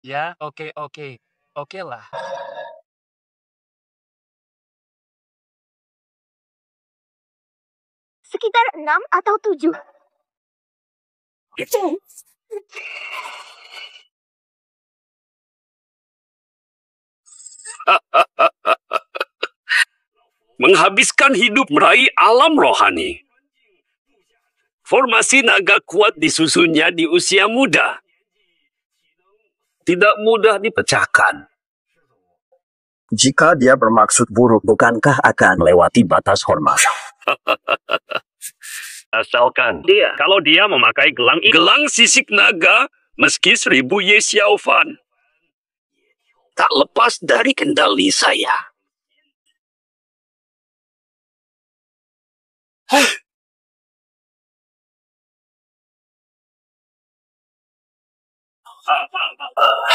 Ya, oke, oke. Oke lah. Sekitar 6 atau 7. Menghabiskan hidup meraih alam rohani. Formasi naga kuat disusunnya di usia muda. Tidak mudah dipecahkan. Jika dia bermaksud buruk, bukankah akan melewati batas hormat? Asalkan kalau dia memakai gelang sisik naga, meski 1000 Ye Xiaofan, tak lepas dari kendali saya.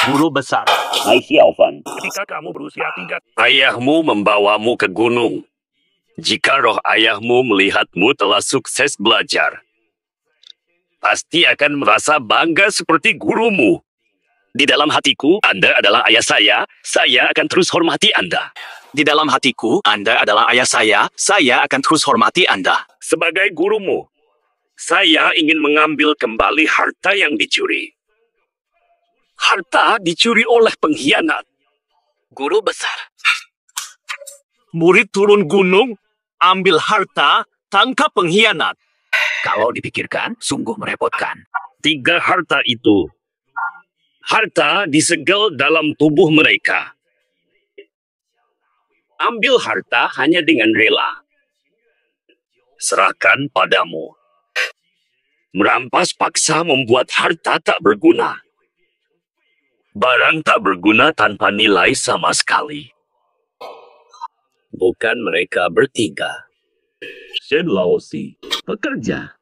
Guru besar. Hai Xiaofan, ketika kamu berusia 3, ayahmu membawamu ke gunung. Jika roh ayahmu melihatmu telah sukses belajar, pasti akan merasa bangga seperti gurumu. Di dalam hatiku, Anda adalah ayah saya akan terus hormati Anda. Di dalam hatiku, Anda adalah ayah saya akan terus hormati Anda. Sebagai gurumu, saya ingin mengambil kembali harta yang dicuri. Harta dicuri oleh pengkhianat. Guru besar. Murid turun gunung, ambil harta, tangkap pengkhianat. Kalau dipikirkan, sungguh merepotkan. 3 harta itu. Harta disegel dalam tubuh mereka. Ambil harta hanya dengan rela. Serahkan padamu. Merampas paksa membuat harta tak berguna. Barang tak berguna tanpa nilai sama sekali. Bukan mereka bertiga. Shen Laozi, pekerja.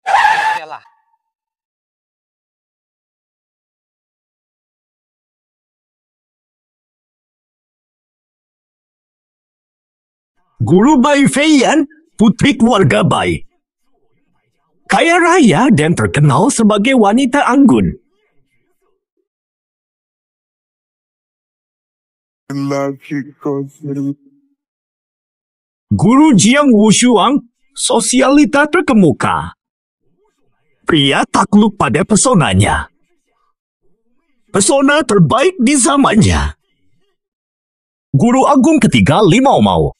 Oke lah. Guru Bai Feiyan, putri keluarga Bai. Kaya raya dan terkenal sebagai wanita anggun. Guru Jiang Wushuang, sosialita terkemuka. Pria takluk pada pesonanya. Pesona terbaik di zamannya. Guru Agung ketiga Limau Mau.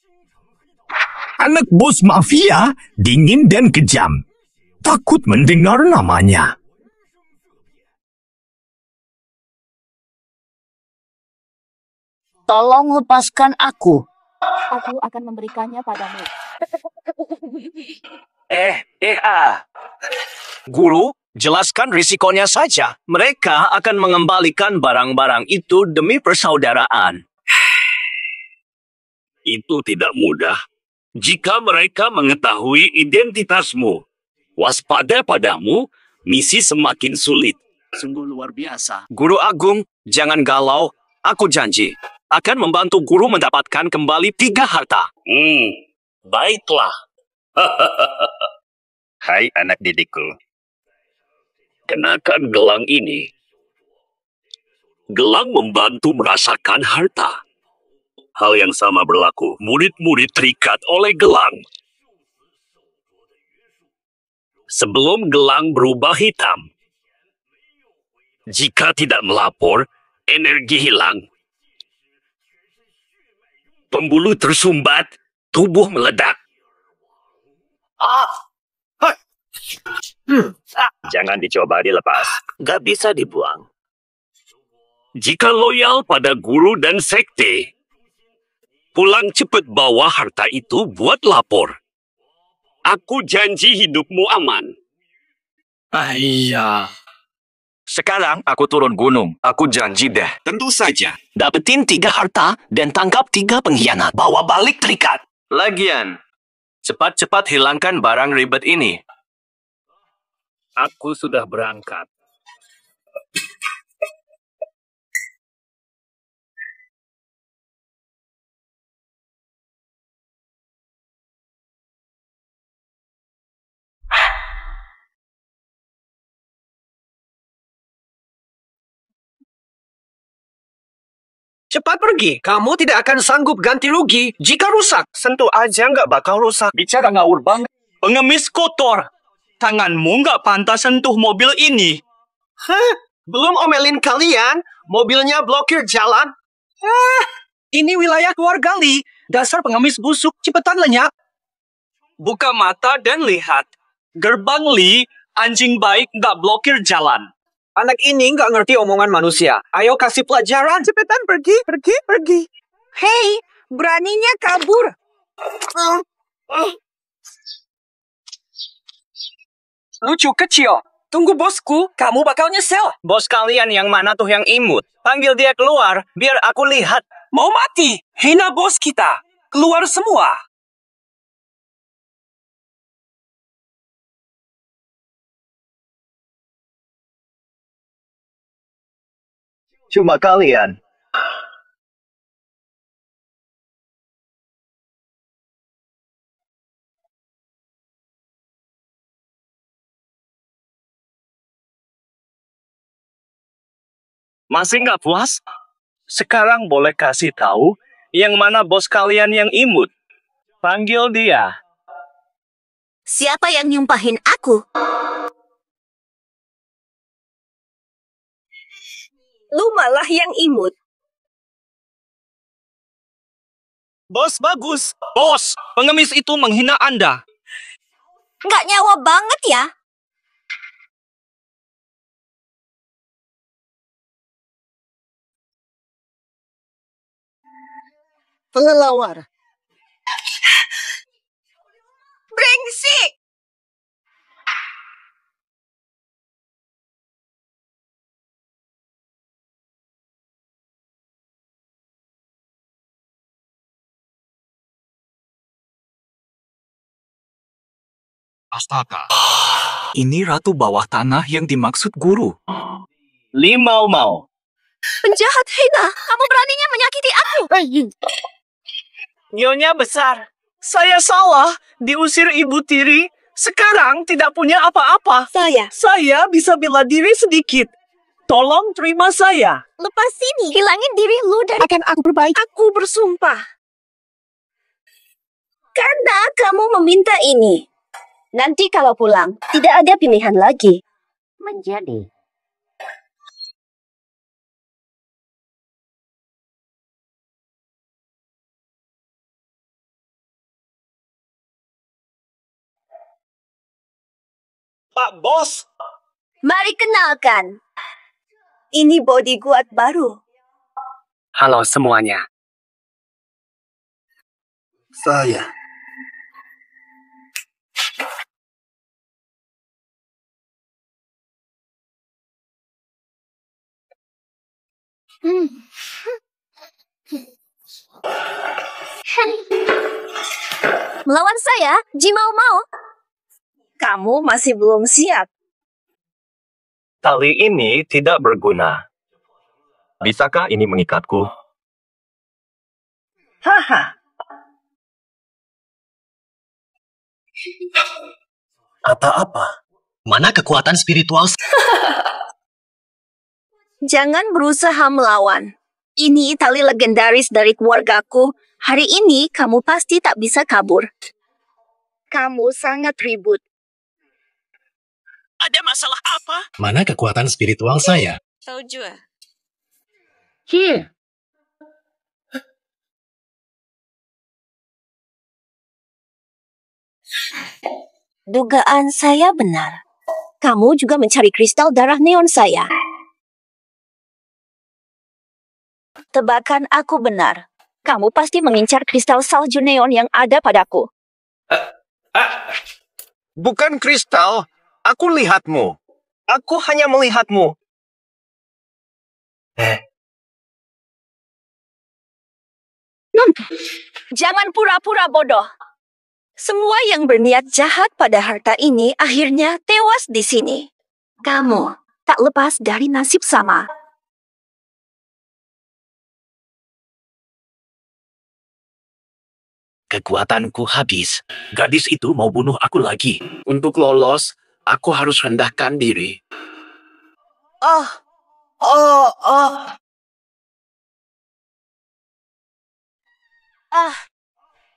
Anak bos mafia, dingin dan kejam. Takut mendengar namanya. Tolong lepaskan aku. Aku akan memberikannya padamu. Guru, jelaskan risikonya saja. Mereka akan mengembalikan barang-barang itu demi persaudaraan. Itu tidak mudah. Jika mereka mengetahui identitasmu, waspada padamu, misi semakin sulit. Sungguh luar biasa. Guru Agung, jangan galau. Aku janji akan membantu guru mendapatkan kembali 3 harta. Baiklah. Hai anak didikku. Kenakan gelang ini. Gelang membantu merasakan harta. Hal yang sama berlaku. Murid-murid terikat oleh gelang. Sebelum gelang berubah hitam. Jika tidak melapor, energi hilang. Pembuluh tersumbat, tubuh meledak. Jangan dicoba dilepas. Gak bisa dibuang. Jika loyal pada guru dan sekte, pulang cepat bawa harta itu buat lapor. Aku janji hidupmu aman. Iya. Sekarang aku turun gunung. Aku janji deh. Tentu saja. Dapetin 3 harta dan tangkap 3 pengkhianat. Bawa balik terikat. Lagian, cepat-cepat hilangkan barang ribet ini. Aku sudah berangkat. Cepat pergi. Kamu tidak akan sanggup ganti rugi jika rusak. Sentuh aja nggak bakal rusak. Bicara ngawur banget. Pengemis kotor. Tanganmu nggak pantas sentuh mobil ini. Hah? Belum omelin kalian? Mobilnya blokir jalan? Ini wilayah keluarga Lee. Dasar pengemis busuk, cepetan lenyap. Buka mata dan lihat. Gerbang Lee, anjing baik nggak blokir jalan. Anak ini nggak ngerti omongan manusia. Ayo kasih pelajaran. Cepetan pergi, pergi, pergi. Hei, beraninya kabur. Lucu kecil. Tunggu bosku, kamu bakal nyesel. Bos kalian yang mana tuh yang imut? Panggil dia keluar, biar aku lihat. Mau mati? Hina bos kita. Keluar semua. Cuma kalian. Masih nggak puas? Sekarang boleh kasih tahu yang mana bos kalian yang imut. Panggil dia. Siapa yang nyumpahin aku? Lu malah yang imut. Bos bagus. Bos, pengemis itu menghina Anda. Nggak nyawa banget ya. Pelelawar. Brengsek! Astaga. Ini ratu bawah tanah yang dimaksud guru. Limau mau. Penjahat hina, kamu beraninya menyakiti aku. Nyonya besar. Saya salah. Diusir ibu tiri. Sekarang tidak punya apa-apa. Saya bisa bela diri sedikit. Tolong terima saya. Lepas sini, hilangin diri lu dari... Akan aku perbaiki. Aku bersumpah. Karena kamu meminta ini. Nanti kalau pulang, tidak ada pilihan lagi. Menjadi. Pak Bos. Mari kenalkan. Ini bodyguard baru. Halo semuanya. Saya. Melawan saya, Jimau-mau. Kamu masih belum siap. Tali ini tidak berguna. Bisakah ini mengikatku? Haha. Apa-apa? Mana kekuatan spiritual? Jangan berusaha melawan. Ini tali legendaris dari keluargaku. Hari ini kamu pasti tak bisa kabur. Kamu sangat ribut. Ada masalah apa? Mana kekuatan spiritual saya? Tahu juga. Here. Dugaan saya benar. Kamu juga mencari kristal darah neon saya. Tebakan aku benar. Kamu pasti mengincar kristal salju neon yang ada padaku. Bukan kristal. Aku lihatmu. Aku hanya melihatmu. Jangan pura-pura bodoh. Semua yang berniat jahat pada harta ini akhirnya tewas di sini. Kamu tak lepas dari nasib sama. Kekuatanku habis. Gadis itu mau bunuh aku lagi. Untuk lolos, aku harus rendahkan diri.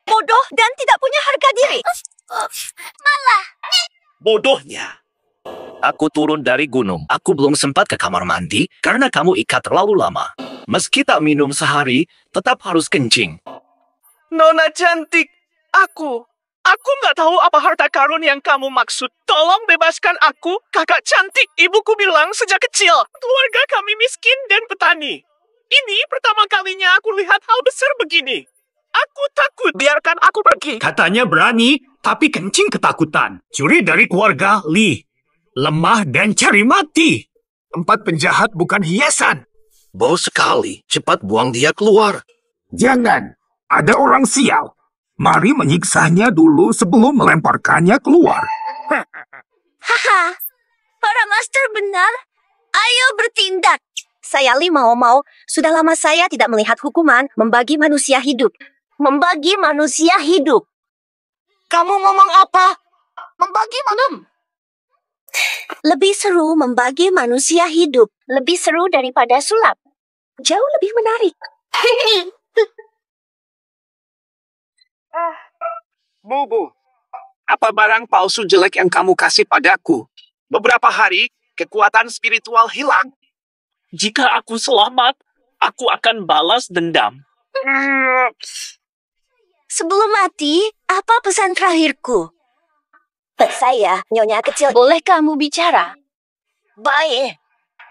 Bodoh dan tidak punya harga diri. Bodohnya. Aku turun dari gunung. Aku belum sempat ke kamar mandi karena kamu ikat terlalu lama. Meski tak minum sehari, tetap harus kencing. Nona cantik, aku nggak tahu apa harta karun yang kamu maksud. Tolong bebaskan aku, kakak cantik. Ibuku bilang sejak kecil, keluarga kami miskin dan petani. Ini pertama kalinya aku lihat hal besar begini. Aku takut, biarkan aku pergi. Katanya berani, tapi kencing ketakutan. Curi dari keluarga Lee. Lemah dan cari mati. Tempat penjahat bukan hiasan. Bau sekali. Cepat buang dia keluar. Jangan. Ada orang sial. Mari menyiksanya dulu sebelum melemparkannya keluar. Haha, para master benar. Ayo bertindak. Saya Lee Mau, sudah lama saya tidak melihat hukuman membagi manusia hidup. Membagi manusia hidup. Kamu ngomong apa? Membagi mana? Lebih seru membagi manusia hidup. Lebih seru daripada sulap. Jauh lebih menarik. Bubu, apa barang palsu jelek yang kamu kasih padaku? Beberapa hari, kekuatan spiritual hilang. Jika aku selamat, aku akan balas dendam. Sebelum mati, apa pesan terakhirku? Saya, Nyonya kecil, boleh kamu bicara? Baik.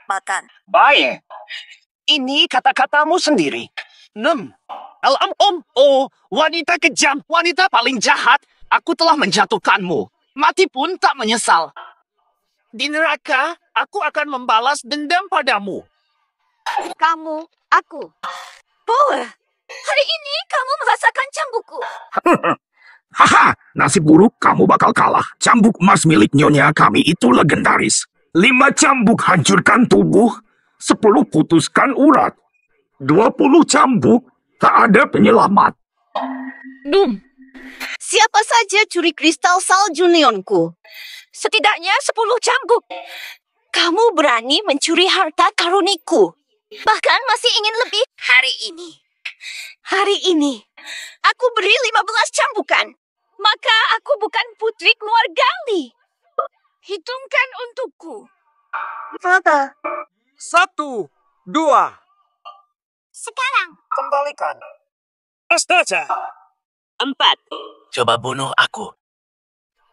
Makan. Baik. Ini kata-katamu sendiri. Oh, wanita kejam, wanita paling jahat. Aku telah menjatuhkanmu. Mati pun tak menyesal. Di neraka, aku akan membalas dendam padamu. Kamu, aku. Boa, hari ini kamu merasakan cambukku. Haha, nasib buruk kamu bakal kalah. Cambuk emas milik nyonya kami itu legendaris. 5 cambuk hancurkan tubuh, 10 putuskan urat. 20 cambuk, tak ada penyelamat. Siapa saja curi kristal salju neonku? Setidaknya 10 cambuk. Kamu berani mencuri harta karuniku. Bahkan masih ingin lebih hari ini. Hari ini, aku beri 15 cambukan. Maka aku bukan putri keluarga Lee. Hitungkan untukku. Berapa? 1, 2. Sekarang. Kembalikan. Astaga. 4. Coba bunuh aku.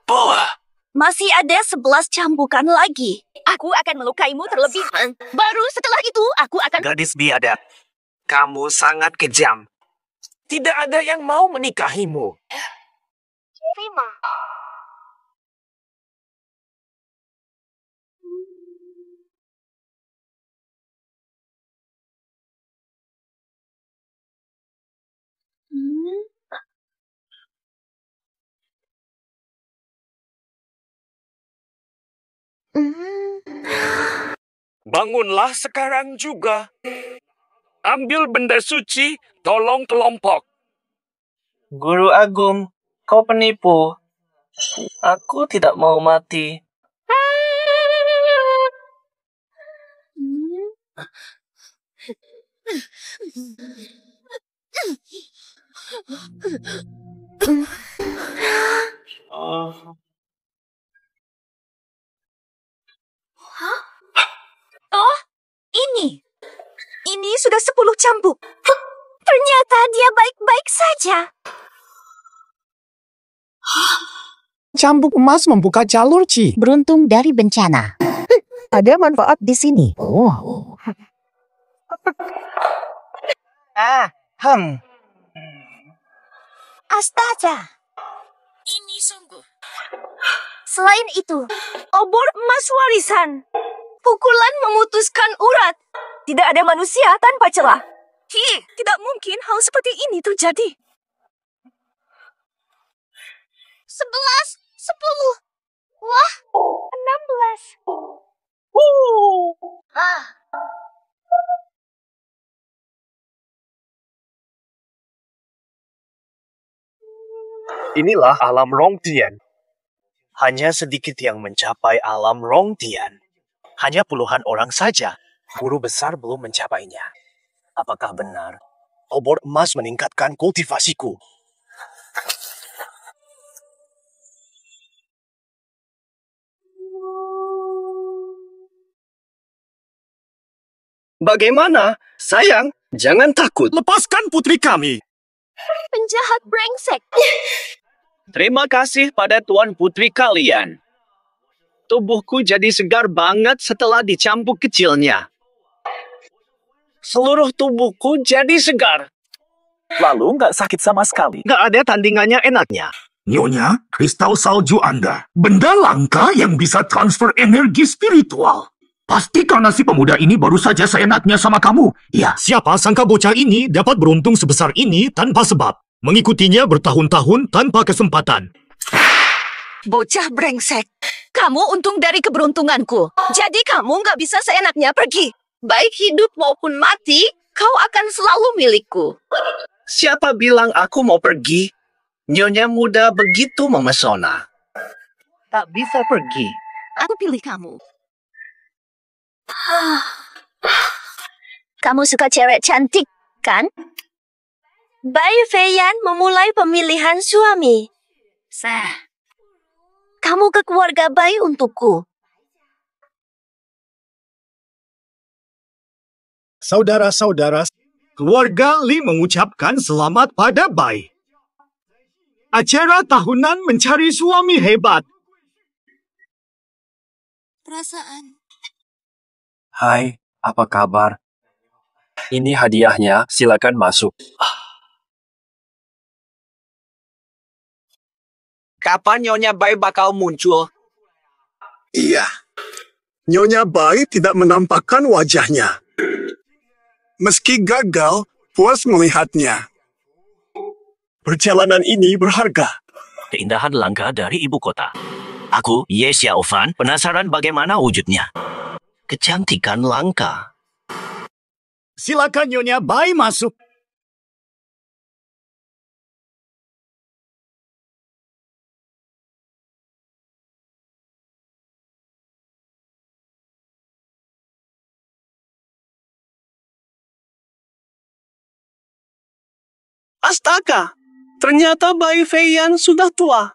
Boa. Masih ada 11 cambukan lagi. Aku akan melukaimu terlebih. Baru setelah itu, aku akan... Gadis biadab, kamu sangat kejam. Tidak ada yang mau menikahimu. Terima. Bangunlah sekarang juga. Ambil benda suci, tolong kelompok. Guru Agung, kau penipu. Aku tidak mau mati. Oh, ini. Ini sudah 10 cambuk. Ternyata dia baik-baik saja. Cambuk emas membuka jalur, Ci. Beruntung dari bencana. Ada manfaat di sini. Oh. Astaga. Ini sungguh. Selain itu, obor emas warisan. Pukulan memutuskan urat. Tidak ada manusia tanpa celah. Tidak mungkin hal seperti ini terjadi. 11, 10. Wah, 16. Inilah alam Rongtian. Hanya sedikit yang mencapai alam Rongtian. Hanya puluhan orang saja. Guru besar belum mencapainya. Apakah benar Obor emas meningkatkan kultivasiku. Bagaimana? Sayang, jangan takut. Lepaskan putri kami. Penjahat brengsek. Terima kasih pada tuan putri kalian. Tubuhku jadi segar banget setelah dicambuk kecilnya. Seluruh tubuhku jadi segar. Lalu nggak sakit sama sekali. Nggak ada tandingannya enaknya. Nyonya, kristal salju Anda. Benda langka yang bisa transfer energi spiritual. Pasti karena si pemuda ini baru saja seenaknya sama kamu. Ya, siapa sangka bocah ini dapat beruntung sebesar ini tanpa sebab. Mengikutinya bertahun-tahun tanpa kesempatan. Bocah brengsek. Kamu untung dari keberuntunganku. Jadi kamu nggak bisa seenaknya pergi. Baik hidup maupun mati, kau akan selalu milikku. Siapa bilang aku mau pergi? Nyonya muda begitu memesona. Tak bisa pergi. Aku pilih kamu. Kamu suka cewek cantik, kan? Bai Feiyan memulai pemilihan suami. Kamu ke keluarga Bai untukku. Saudara-saudara, keluarga Li mengucapkan selamat pada Bai. Acara tahunan mencari suami hebat. Perasaan. Hai, apa kabar? Ini hadiahnya, silakan masuk. Kapan Nyonya Bai bakal muncul? Iya. Nyonya Bai tidak menampakkan wajahnya. Meski gagal, puas melihatnya. Perjalanan ini berharga. Keindahan langka dari ibu kota. Aku, Ye Xiaofan, penasaran bagaimana wujudnya. Kecantikan langka. Silakan Nyonya Bai masuk. Astaga, ternyata Bai Feiyan sudah tua.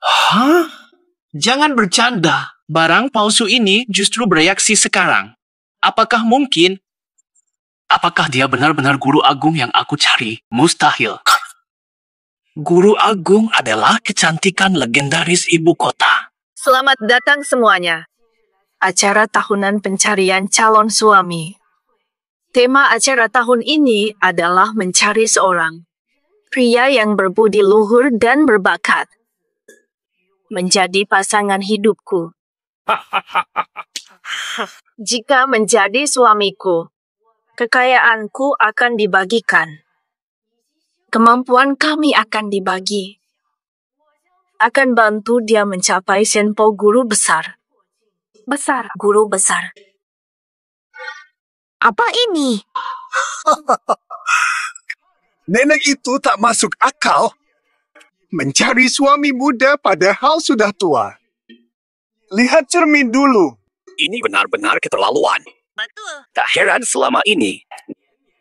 Hah? Jangan bercanda. Barang palsu ini justru bereaksi sekarang. Apakah mungkin? Apakah dia benar-benar guru agung yang aku cari? Mustahil. Guru agung adalah kecantikan legendaris ibu kota. Selamat datang semuanya. Acara tahunan pencarian calon suami. Tema acara tahun ini adalah mencari seorang pria yang berbudi luhur dan berbakat. Menjadi pasangan hidupku. Jika menjadi suamiku, kekayaanku akan dibagikan. Kemampuan kami akan dibagi. Akan bantu dia mencapai senpo guru besar. Guru besar. Apa ini? Nenek itu tak masuk akal. Mencari suami muda padahal sudah tua. Lihat cermin dulu. Ini benar-benar keterlaluan. Betul. Tak heran selama ini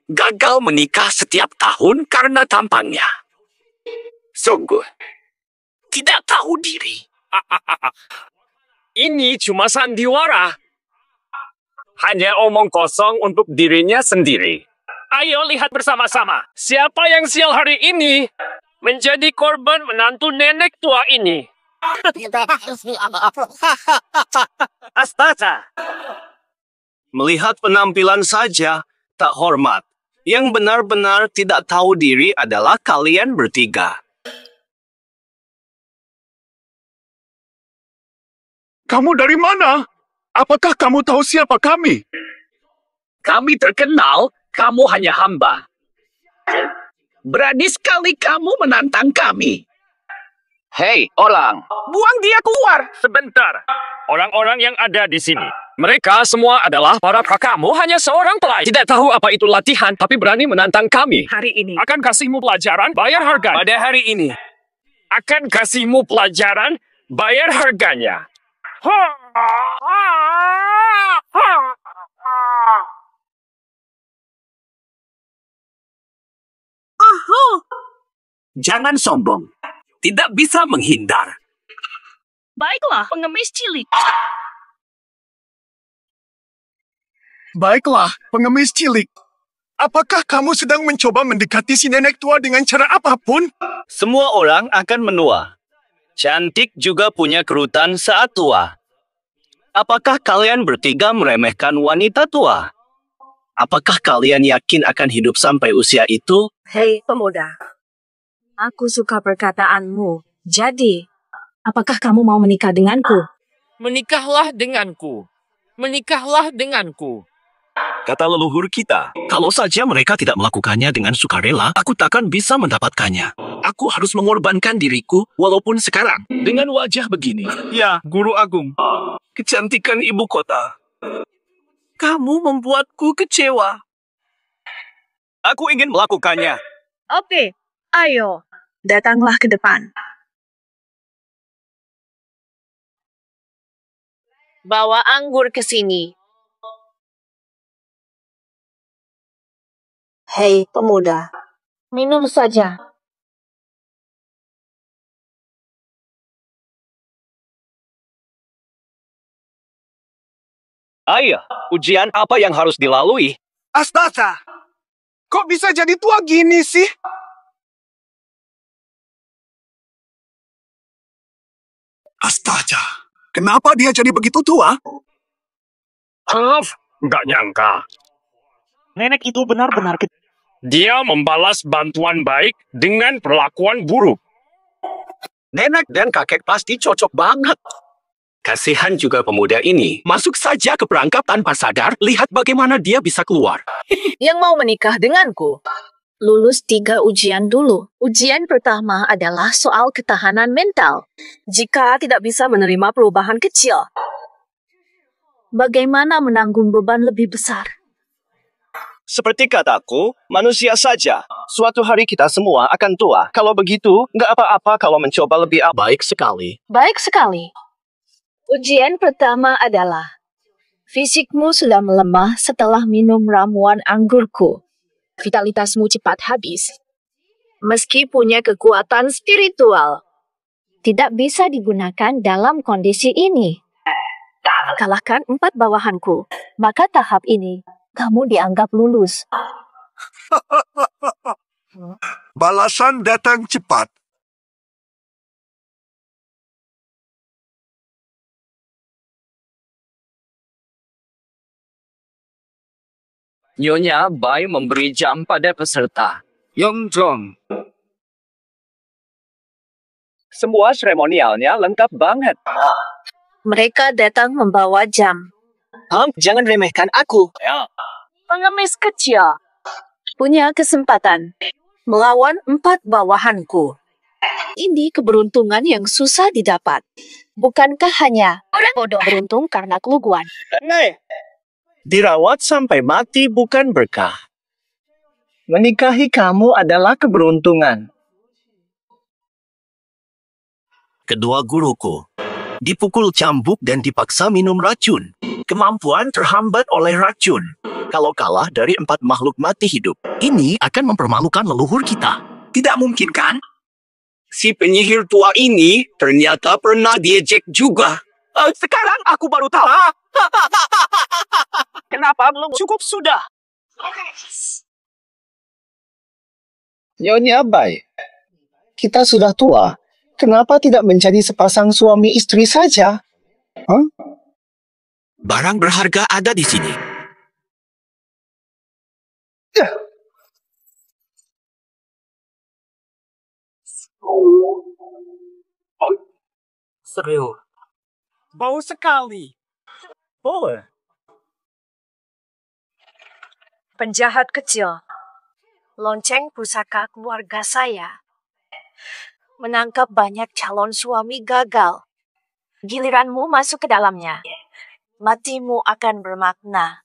gagal menikah setiap tahun karena tampangnya. Sungguh tidak tahu diri. Ini cuma sandiwara. Hanya omong kosong untuk dirinya sendiri. Ayo lihat bersama-sama. Siapa yang sial hari ini menjadi korban menantu nenek tua ini? Astaga. Melihat penampilan saja tak hormat. Yang benar-benar tidak tahu diri adalah kalian bertiga. Kamu dari mana? Apakah kamu tahu siapa kami? Kami terkenal, kamu hanya hamba. Berani sekali kamu menantang kami. Hei, orang. Buang dia keluar. Sebentar. Orang-orang yang ada di sini. Mereka semua adalah para kamu hanya seorang pelajar. Tidak tahu apa itu latihan, tapi berani menantang kami. Hari ini. Akan kasihmu pelajaran, bayar harga. Pada hari ini, Akan kasihmu pelajaran, bayar harganya. Jangan sombong. Tidak bisa menghindar. Baiklah, pengemis cilik. Baiklah, pengemis cilik. Apakah kamu sedang mencoba mendekati si nenek tua dengan cara apapun? Semua orang akan menua. Cantik juga punya kerutan saat tua. Apakah kalian bertiga meremehkan wanita tua? Apakah kalian yakin akan hidup sampai usia itu? Hei pemuda, aku suka perkataanmu. Jadi, apakah kamu mau menikah denganku? Menikahlah denganku. Menikahlah denganku. Kata leluhur kita, kalau saja mereka tidak melakukannya dengan sukarela, aku takkan bisa mendapatkannya. Aku harus mengorbankan diriku walaupun sekarang. Dengan wajah begini. Ya, Guru Agung. Kecantikan ibu kota. Kamu membuatku kecewa. Aku ingin melakukannya. Oke, ayo. Datanglah ke depan. Bawa anggur ke sini. Hei pemuda, minum saja. Ayah, ujian apa yang harus dilalui? Astaga! Kok bisa jadi tua gini sih? Astaga! Kenapa dia jadi begitu tua? Maaf, nggak nyangka. Nenek itu benar-benar Dia membalas bantuan baik dengan perlakuan buruk. Nenek dan kakek pasti cocok banget. Kasihan juga pemuda ini. Masuk saja ke perangkap tanpa sadar, lihat bagaimana dia bisa keluar. Yang mau menikah denganku? Lulus 3 ujian dulu. Ujian pertama adalah soal ketahanan mental. Jika tidak bisa menerima perubahan kecil, bagaimana menanggung beban lebih besar? Seperti kataku, manusia saja. Suatu hari kita semua akan tua. Kalau begitu, nggak apa-apa kalau mencoba lebih baik sekali. Baik sekali. Ujian pertama adalah fisikmu sudah melemah setelah minum ramuan anggurku. Vitalitasmu cepat habis. Meski punya kekuatan spiritual, tidak bisa digunakan dalam kondisi ini. Kalahkan 4 bawahanku, maka tahap ini kamu dianggap lulus. Balasan datang cepat. Nyonya Bai memberi jam pada peserta. Yongzhong. Semua seremonialnya lengkap banget. Mereka datang membawa jam. Jangan remehkan aku. Pengemis kecil punya kesempatan melawan 4 bawahanku. Ini keberuntungan yang susah didapat. Bukankah hanya orang bodoh beruntung karena keluguan? Dirawat sampai mati bukan berkah. Menikahi kamu adalah keberuntungan. Kedua guruku dipukul cambuk dan dipaksa minum racun. Kemampuan terhambat oleh racun. Kalau kalah dari 4 makhluk mati hidup, ini akan mempermalukan leluhur kita. Tidak mungkin kan? Si penyihir tua ini ternyata pernah diejek juga. Sekarang aku baru tahu. Kenapa belum cukup sudah? Nyonya Bai, kita sudah tua. Kenapa tidak mencari sepasang suami istri saja? Barang berharga ada di sini. Seru. Bau sekali. Penjahat kecil. Lonceng pusaka keluarga saya. Menangkap banyak calon suami gagal. Giliranmu masuk ke dalamnya. Matimu akan bermakna.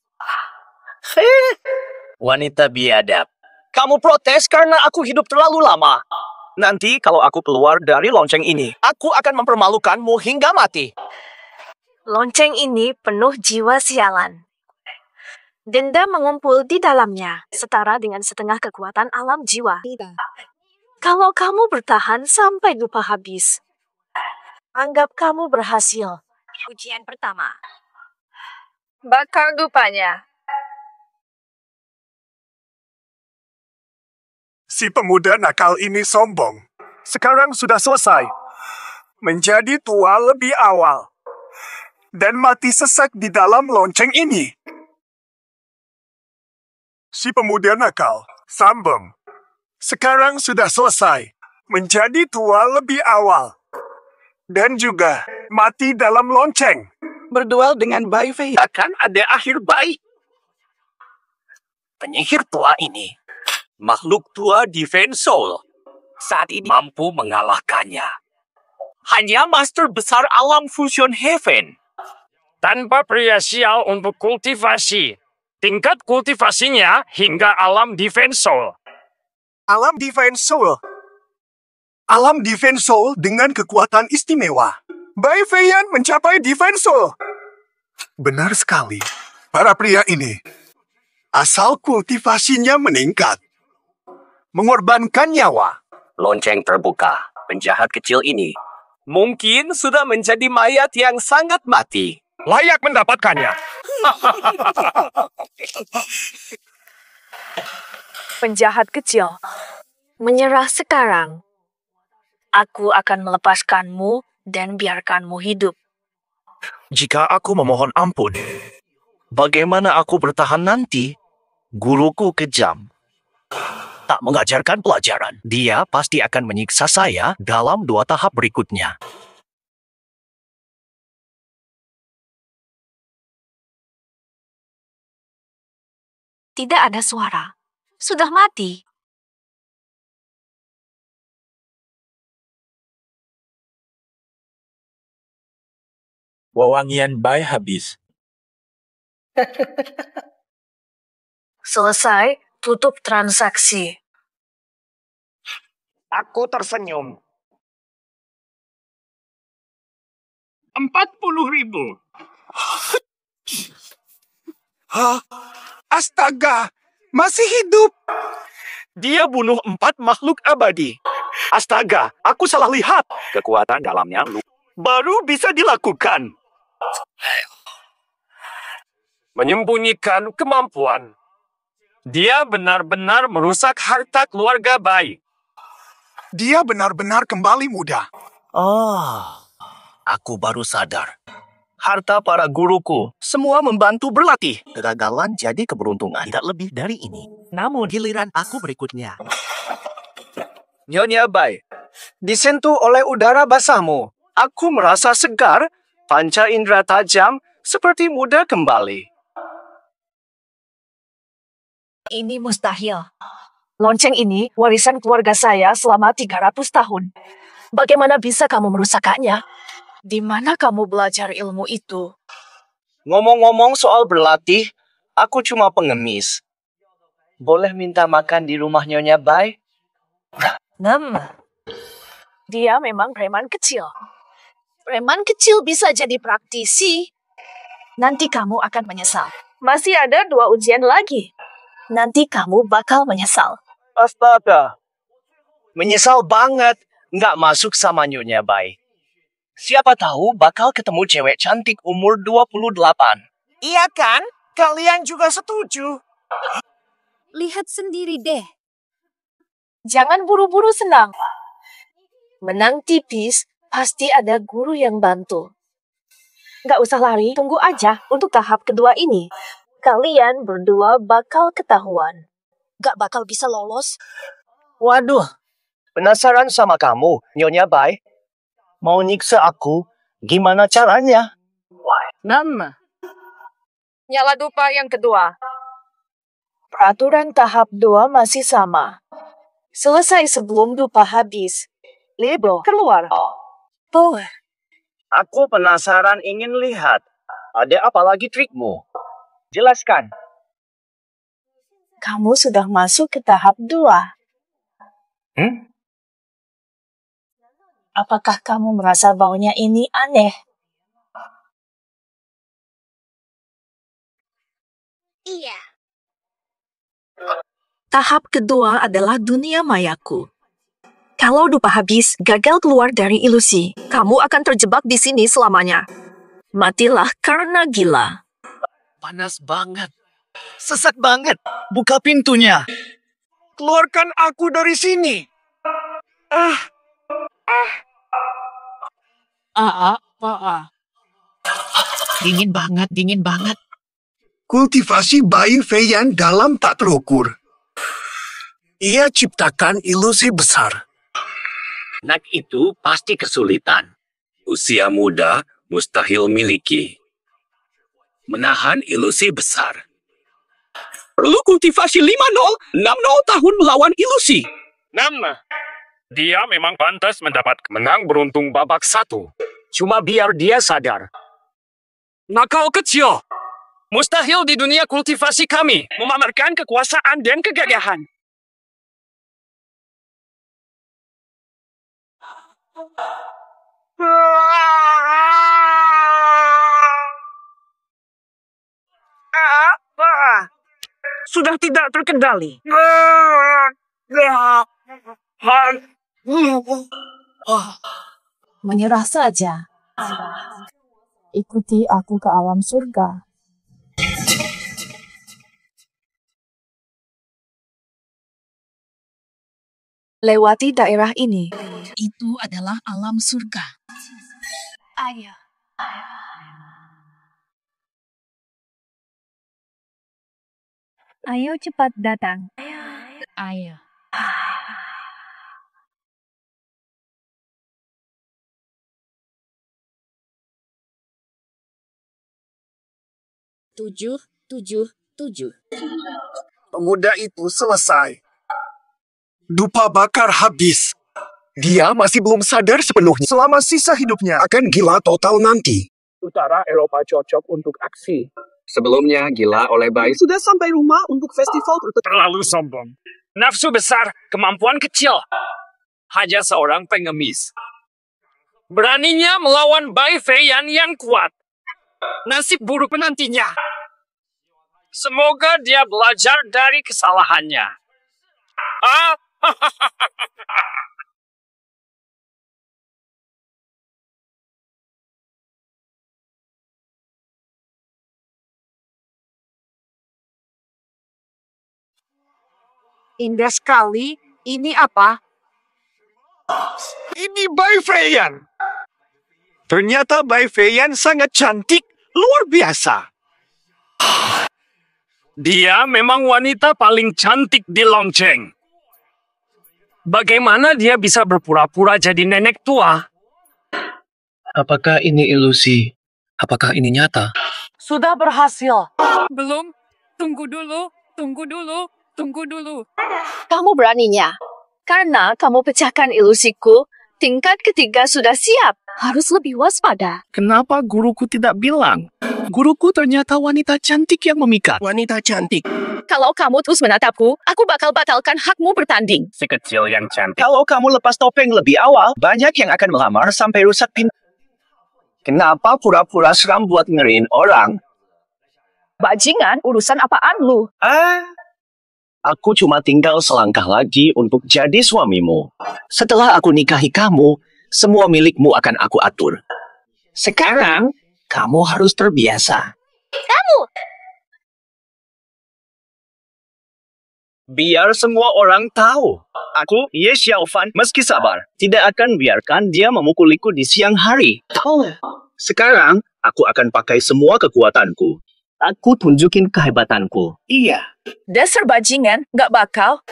Wanita biadab. Kamu protes karena aku hidup terlalu lama. Nanti kalau aku keluar dari lonceng ini, aku akan mempermalukanmu hingga mati. Lonceng ini penuh jiwa sialan. Denda mengumpul di dalamnya, setara dengan setengah kekuatan alam jiwa. Kalau kamu bertahan sampai dupa habis, anggap kamu berhasil. Ujian pertama. Bakar dupanya. Si pemuda nakal ini sombong. Sekarang sudah selesai. Menjadi tua lebih awal. Dan mati sesak di dalam lonceng ini. Si pemuda nakal, sombong. Sekarang sudah selesai. Menjadi tua lebih awal. Dan juga mati dalam lonceng. Berduel dengan Bai Fei akan ada akhir baik. Penyihir tua ini, makhluk tua Defense Soul, saat ini mampu mengalahkannya. Hanya Master Besar Alam Fusion Heaven. Tanpa pria sial untuk kultivasi. Tingkat kultivasinya hingga alam Defense Soul. Alam Defense Soul. Alam Defense Soul dengan kekuatan istimewa. Bai Feiyan mencapai Defense Soul. Benar sekali. Para pria ini, asal kultivasinya meningkat. Mengorbankan nyawa. Lonceng terbuka. Penjahat kecil ini Mungkin sudah menjadi mayat yang sangat mati. Layak mendapatkannya. Penjahat kecil, menyerah sekarang. Aku akan melepaskanmu dan biarkanmu hidup. Jika aku memohon ampun, bagaimana aku bertahan nanti? Guruku kejam. Tak mengajarkan pelajaran. Dia pasti akan menyiksa saya dalam 2 tahap berikutnya. Tidak ada suara. Sudah mati. Wewangian Bai habis. Selesai, tutup transaksi. Aku tersenyum. 40.000. Hah? Astaga, masih hidup. Dia bunuh 4 makhluk abadi. Astaga, aku salah lihat. kekuatan dalamnya Baru bisa dilakukan. Menyembunyikan kemampuan. Dia benar-benar merusak harta keluarga Bai. Dia benar-benar kembali muda. Aku baru sadar. Harta para guruku, semua membantu berlatih. Kegagalan jadi keberuntungan. Tidak lebih dari ini. Namun giliran aku berikutnya. Nyonya Bai, disentuh oleh udara basahmu. Aku merasa segar, panca indera tajam, seperti muda kembali. Ini mustahil. Lonceng ini warisan keluarga saya selama 300 tahun. Bagaimana bisa kamu merusaknya? Di mana kamu belajar ilmu itu? Ngomong-ngomong soal berlatih, aku cuma pengemis. Boleh minta makan di rumah Nyonya Bai? Dia memang preman kecil. Preman kecil bisa jadi praktisi. Nanti kamu akan menyesal. Masih ada 2 ujian lagi. Nanti kamu bakal menyesal. Astaga. Menyesal banget nggak masuk sama Nyonya Bai. Siapa tahu bakal ketemu cewek cantik umur 28. Iya kan? Kalian juga setuju. Lihat sendiri deh. Jangan buru-buru senang. Menang tipis, pasti ada guru yang bantu. Nggak usah lari, tunggu aja untuk tahap kedua ini. Kalian berdua bakal ketahuan. Nggak bakal bisa lolos. Waduh, penasaran sama kamu, Nyonya Bai. Mau nyiksa aku, gimana caranya? Nyala dupa yang kedua. Peraturan tahap 2 masih sama. Selesai sebelum dupa habis. Libro keluar. Aku penasaran ingin lihat. Ada apa lagi trikmu? Jelaskan. Kamu sudah masuk ke tahap 2. Apakah kamu merasa baunya ini aneh? Iya. Tahap kedua adalah dunia mayaku. Kalau dupa habis, gagal keluar dari ilusi, kamu akan terjebak di sini selamanya. Matilah karena gila. Panas banget. Sesat banget. Buka pintunya. Keluarkan aku dari sini. Dingin banget, dingin banget. Kultivasi bayi Feiyan dalam tak terukur. Ia ciptakan ilusi besar. Anak itu pasti kesulitan. Usia muda mustahil miliki. Menahan ilusi besar. Perlu kultivasi 5060 tahun melawan ilusi. Dia memang pantas mendapat menang beruntung babak 1. Cuma biar dia sadar. Nakal kecil. Mustahil di dunia kultivasi kami memamerkan kekuasaan dan kegagahan. Sudah tidak terkendali. Menyerah saja. Ikuti aku ke alam surga. Lewati daerah ini. Itu adalah alam surga. Ayo. Ayo cepat datang. Ayo. Tujuh. Pemuda itu selesai. Dupa bakar habis. Dia masih belum sadar sepenuhnya. Selama sisa hidupnya akan gila total nanti. Utara Eropa cocok untuk aksi. Sebelumnya gila oleh bayi. Sudah sampai rumah untuk festival Terlalu sombong. Nafsu besar, kemampuan kecil. Hanya seorang pengemis. Beraninya melawan Bai Feiyan yang kuat. Nasib buruk menantinya. Semoga dia belajar dari kesalahannya. Indah sekali. Ini apa? Ini Bai Feiyan. Ternyata Bai Feiyan sangat cantik, luar biasa. Dia memang wanita paling cantik di lonceng. Bagaimana dia bisa berpura-pura jadi nenek tua? Apakah ini ilusi? Apakah ini nyata? Sudah berhasil. Belum. Tunggu dulu. Kamu beraninya. Karena kamu pecahkan ilusiku, tingkat ketiga sudah siap. Harus lebih waspada. Kenapa guruku tidak bilang? Guruku ternyata wanita cantik yang memikat. Wanita cantik. Kalau kamu terus menatapku, aku bakal batalkan hakmu bertanding. Si kecil yang cantik. Kalau kamu lepas topeng lebih awal, banyak yang akan melamar sampai rusak pintu. Kenapa pura-pura seram buat ngeriin orang? Bajingan, urusan apaan lu? Aku cuma tinggal selangkah lagi untuk jadi suamimu. Setelah aku nikahi kamu, semua milikmu akan aku atur. Sekarang, kamu harus terbiasa. Kamu! Biar semua orang tahu. Aku, Ye Xiaofan, meski sabar, tidak akan biarkan dia memukuliku di siang hari. Sekarang, aku akan pakai semua kekuatanku. Aku tunjukin kehebatanku. Iya. Dasar bajingan, gak bakal.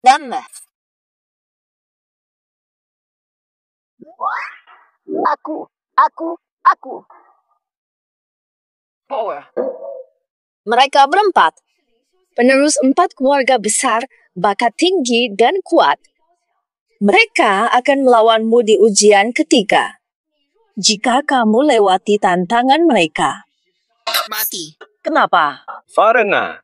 Nama. Aku. Mereka berempat. Penerus 4 keluarga besar, bakat tinggi dan kuat. Mereka akan melawanmu di ujian ketiga. Jika kamu lewati tantangan mereka. Mati. Kenapa? Karena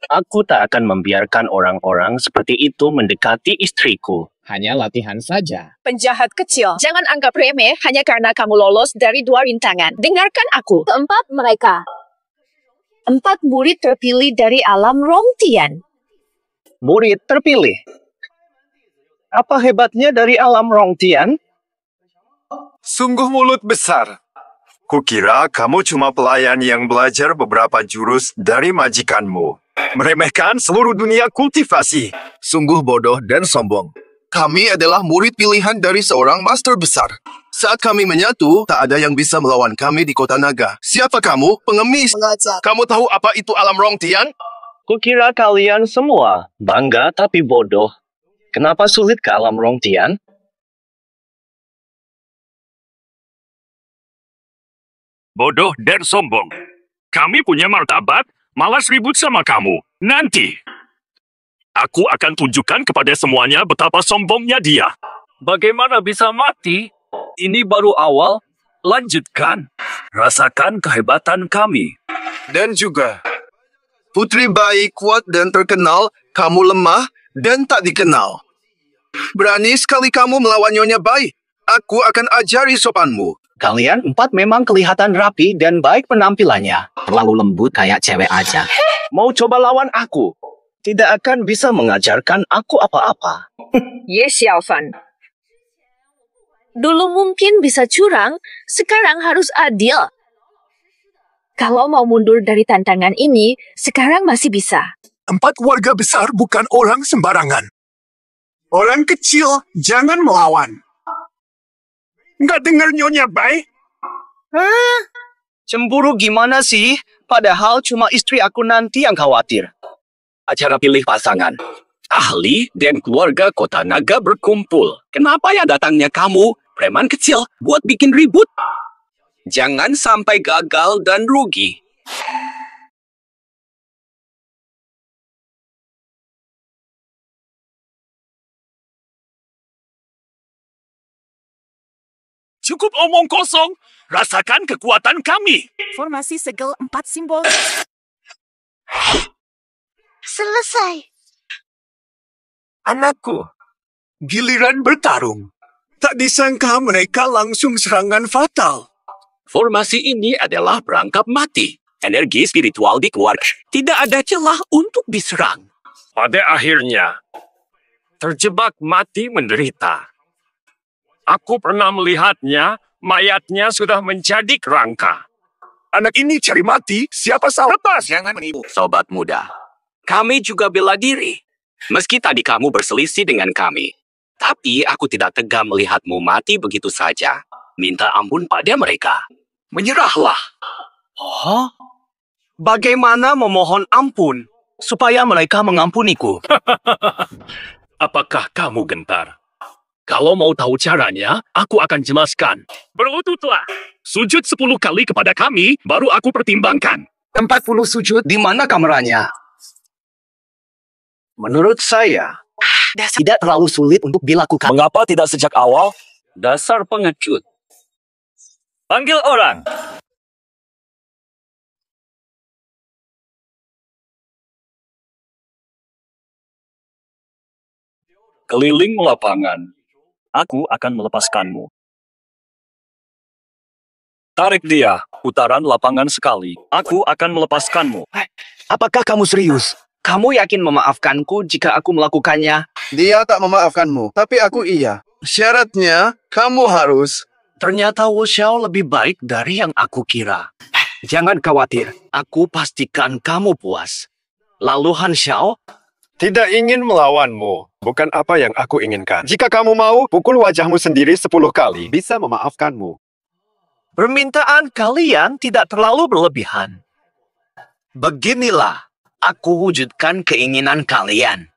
Aku tak akan membiarkan orang-orang seperti itu mendekati istriku. Hanya latihan saja. Penjahat kecil, jangan anggap remeh hanya karena kamu lolos dari 2 rintangan. Dengarkan aku. Keempat mereka. 4 murid terpilih dari alam Rongtian. Murid terpilih. Apa hebatnya dari alam Rongtian? Sungguh mulut besar. Kukira kamu cuma pelayan yang belajar beberapa jurus dari majikanmu. Meremehkan seluruh dunia kultivasi. Sungguh bodoh dan sombong. Kami adalah murid pilihan dari seorang master besar. Saat kami menyatu, tak ada yang bisa melawan kami di kota naga. Siapa kamu? Pengemis. Kamu tahu apa itu alam Rongtian? Kukira kalian semua bangga tapi bodoh. Kenapa sulit ke alam Rongtian? Bodoh dan sombong. Kami punya martabat, malas ribut sama kamu. Nanti, aku akan tunjukkan kepada semuanya betapa sombongnya dia. Bagaimana bisa mati? Ini baru awal. Lanjutkan. Rasakan kehebatan kami. Dan juga, putri baik, kuat dan terkenal, kamu lemah dan tak dikenal. Berani sekali kamu melawan Nyonya Bai. Aku akan ajari sopanmu. Kalian 4 memang kelihatan rapi dan baik penampilannya. Terlalu lembut kayak cewek aja. Mau coba lawan aku? Tidak akan bisa mengajarkan aku apa-apa. Yes, Xiaofan. Dulu mungkin bisa curang, sekarang harus adil. Kalau mau mundur dari tantangan ini, sekarang masih bisa. 4 warga besar bukan orang sembarangan. Orang kecil jangan melawan. Nggak dengar Nyonya Bai? Hah? Cemburu gimana sih? Padahal cuma istri aku nanti yang khawatir. Acara pilih pasangan. Ahli dan keluarga kota naga berkumpul. Kenapa ya datangnya kamu, preman kecil, buat bikin ribut? Jangan sampai gagal dan rugi. Cukup omong kosong. Rasakan kekuatan kami. Formasi segel 4 simbol. Selesai. Anakku, giliran bertarung. Tak disangka mereka langsung serangan fatal. Formasi ini adalah perangkap mati. Energi spiritual dikeluarkan. Tidak ada celah untuk diserang. Pada akhirnya, terjebak mati menderita. Aku pernah melihatnya, mayatnya sudah menjadi kerangka. Anak ini cari mati, siapa salah? Lepas, jangan menipu. Sobat muda, kami juga bela diri. Meski tadi kamu berselisih dengan kami, tapi aku tidak tega melihatmu mati begitu saja. Minta ampun pada mereka. Menyerahlah. Oh? Bagaimana memohon ampun supaya mereka mengampuniku? Apakah kamu gentar? Kalau mau tahu caranya, aku akan jelaskan. Berlututlah. Sujud 10 kali kepada kami, baru aku pertimbangkan. 40 sujud? Di mana kameranya? Menurut saya, tidak terlalu sulit untuk dilakukan. Mengapa tidak sejak awal? Dasar pengecut. Panggil orang. Keliling lapangan. Aku akan melepaskanmu. Tarik dia, putaran lapangan sekali. Aku akan melepaskanmu. Apakah kamu serius? Kamu yakin memaafkanku jika aku melakukannya? Dia tak memaafkanmu, tapi aku iya. Syaratnya, kamu harus... Ternyata Wu Xiao lebih baik dari yang aku kira. Jangan khawatir, aku pastikan kamu puas. Lalu Han Xiao? Tidak ingin melawanmu, bukan apa yang aku inginkan. Jika kamu mau, pukul wajahmu sendiri 10 kali, bisa memaafkanmu. Permintaan kalian tidak terlalu berlebihan. Beginilah, aku wujudkan keinginan kalian.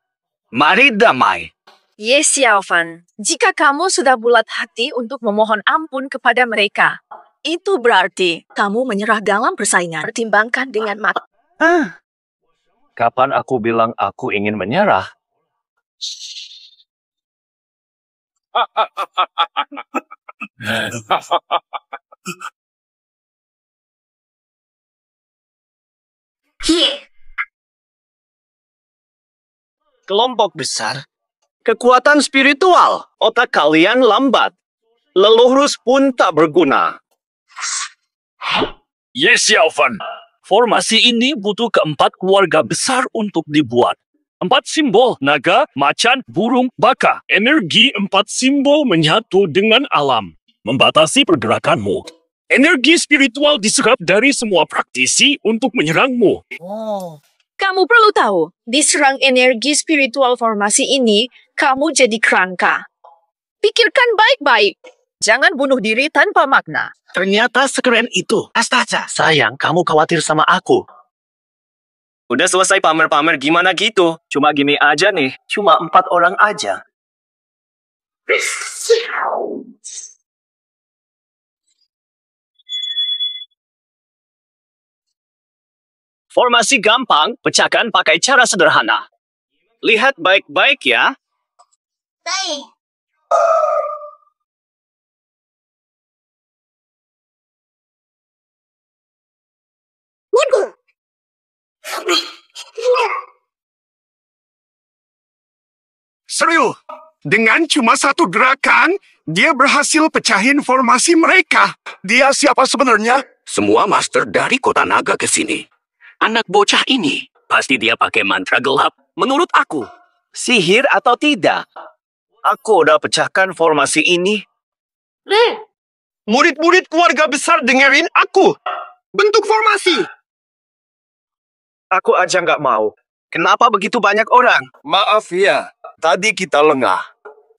Mari damai. Yes, Xiaofan. Jika kamu sudah bulat hati untuk memohon ampun kepada mereka, itu berarti kamu menyerah dalam persaingan. Pertimbangkan dengan matang. Kapan aku bilang aku ingin menyerah? Kelompok besar. Kekuatan spiritual. Otak kalian lambat. Leluhur pun tak berguna. Yes, Yalvan. Formasi ini butuh keempat keluarga besar untuk dibuat. 4 simbol, naga, macan, burung, baka. Energi 4 simbol menyatu dengan alam. Membatasi pergerakanmu. Energi spiritual diserap dari semua praktisi untuk menyerangmu. Kamu perlu tahu, diserang energi spiritual formasi ini, kamu jadi kerangka. Pikirkan baik-baik. Jangan bunuh diri tanpa makna. Ternyata sekeren itu. Astaga. Sayang, kamu khawatir sama aku. Udah selesai pamer-pamer gimana gitu? Cuma gini aja nih. Cuma 4 orang aja. Formasi gampang, pecahkan pakai cara sederhana. Lihat baik-baik ya. Baik. Serius, dengan cuma satu gerakan, dia berhasil pecahin formasi mereka. Dia siapa sebenarnya? Semua master dari kota naga ke sini. Anak bocah ini, pasti dia pakai mantra gelap. Menurut aku, Sihir atau tidak? Aku udah pecahkan formasi ini. Murid-murid keluarga besar dengerin aku. Bentuk formasi. Aku aja nggak mau. Kenapa begitu banyak orang? Maaf ya, tadi kita lengah.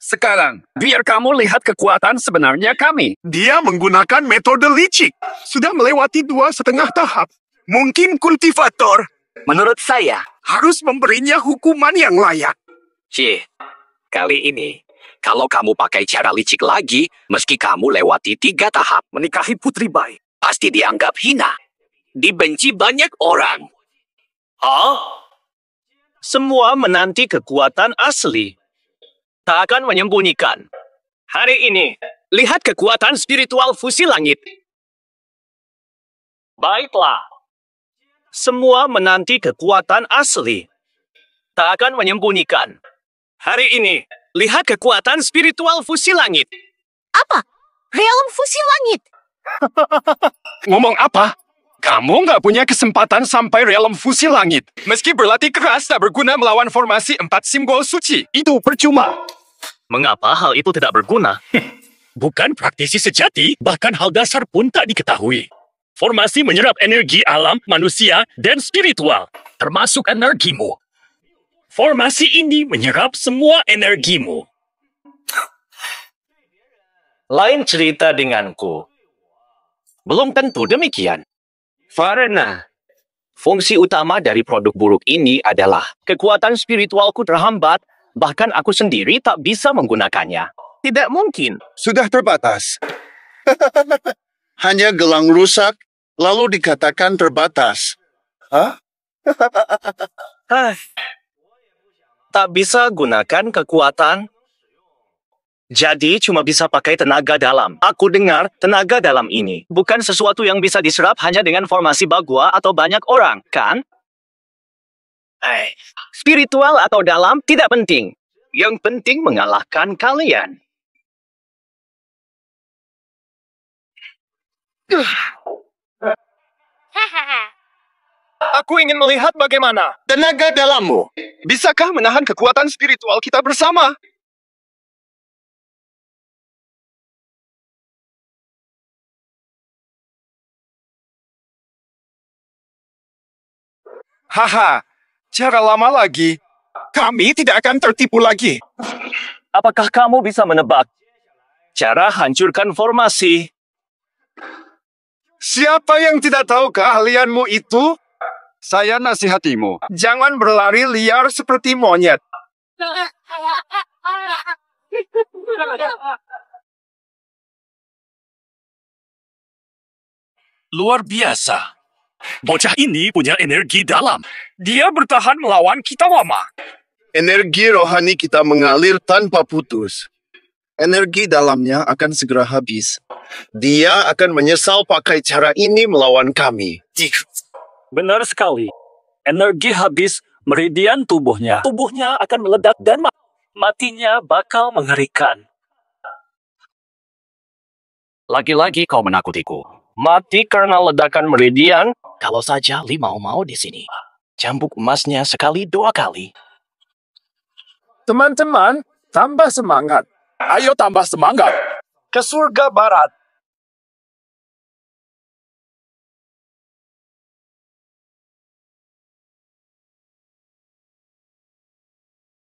Sekarang, biar kamu lihat kekuatan sebenarnya kami. Dia menggunakan metode licik. Sudah melewati 2,5 tahap. Mungkin kultivator. Menurut saya, harus memberinya hukuman yang layak. Kali ini, kalau kamu pakai cara licik lagi, meski kamu lewati 3 tahap menikahi Putri Bai, pasti dianggap hina. Dibenci banyak orang. Semua menanti kekuatan asli. Tak akan menyembunyikan. Hari ini, lihat kekuatan spiritual fusi langit. Baiklah. Semua menanti kekuatan asli. Tak akan menyembunyikan. Hari ini, lihat kekuatan spiritual fusi langit. Apa? Realm fusi langit? Ngomong apa? Kamu nggak punya kesempatan sampai realm fusi langit. Meski berlatih keras tak berguna melawan formasi 4 simbol suci. Itu percuma. Mengapa hal itu tidak berguna? Bukan praktisi sejati, bahkan hal dasar pun tak diketahui. Formasi menyerap energi alam, manusia, dan spiritual, termasuk energimu. Formasi ini menyerap semua energimu. Lain cerita denganku. Belum tentu demikian. Karena fungsi utama dari produk buruk ini adalah kekuatan spiritualku terhambat, bahkan aku sendiri tak bisa menggunakannya. Tidak mungkin. Sudah terbatas. Hanya gelang rusak, lalu dikatakan terbatas. Hah? Tak bisa gunakan kekuatan. Jadi cuma bisa pakai tenaga dalam. Aku dengar tenaga dalam ini bukan sesuatu yang bisa diserap hanya dengan formasi bagua atau banyak orang, kan? Spiritual atau dalam tidak penting. Yang penting mengalahkan kalian. Aku ingin melihat bagaimana tenaga dalammu. Bisakah menahan kekuatan spiritual kita bersama? Haha, cara lama lagi. Kami tidak akan tertipu lagi. Apakah kamu bisa menebak cara hancurkan formasi? Siapa yang tidak tahu keahlianmu itu? Saya nasihatimu, jangan berlari liar seperti monyet. Luar biasa. Bocah ini punya energi dalam. Dia bertahan melawan Kitawama. Energi rohani kita mengalir tanpa putus. Energi dalamnya akan segera habis. Dia akan menyesal pakai cara ini melawan kami. Benar sekali. Energi habis Meridian tubuhnya. Tubuhnya akan meledak dan matinya bakal mengerikan. Lagi-lagi kau menakutiku. Mati karena ledakan meridian? Kalau saja Limau mau di sini. Cambuk emasnya sekali 2 kali. Teman-teman, tambah semangat. Ayo tambah semangat. Ke surga barat.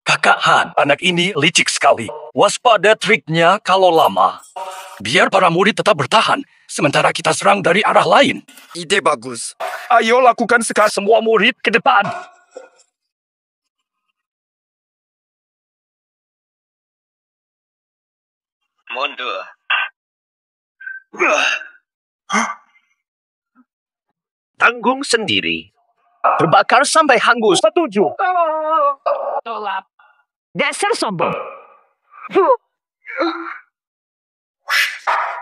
Kakak Han, anak ini licik sekali. Waspada triknya kalau lama. Biar para murid tetap bertahan, sementara kita serang dari arah lain. Ide bagus. Ayo lakukan sekarang semua murid ke depan. Mundur. Tanggung sendiri. Terbakar sampai hangus. Setuju. Tolak. Dasar sombong.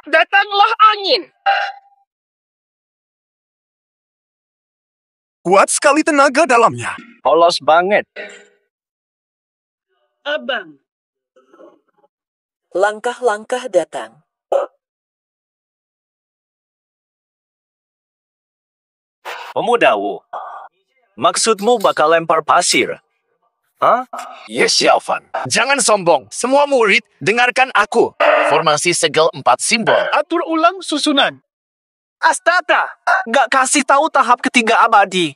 Datanglah angin. Kuat sekali tenaga dalamnya. Polos banget. Abang. Langkah-langkah datang. Pemuda Wu, maksudmu bakal lempar pasir? Hah? Yes, Xiaofan. Jangan sombong. Semua murid, dengarkan aku. Formasi segel 4 simbol. Atur ulang susunan. Astaga, nggak kasih tahu tahap ketiga abadi.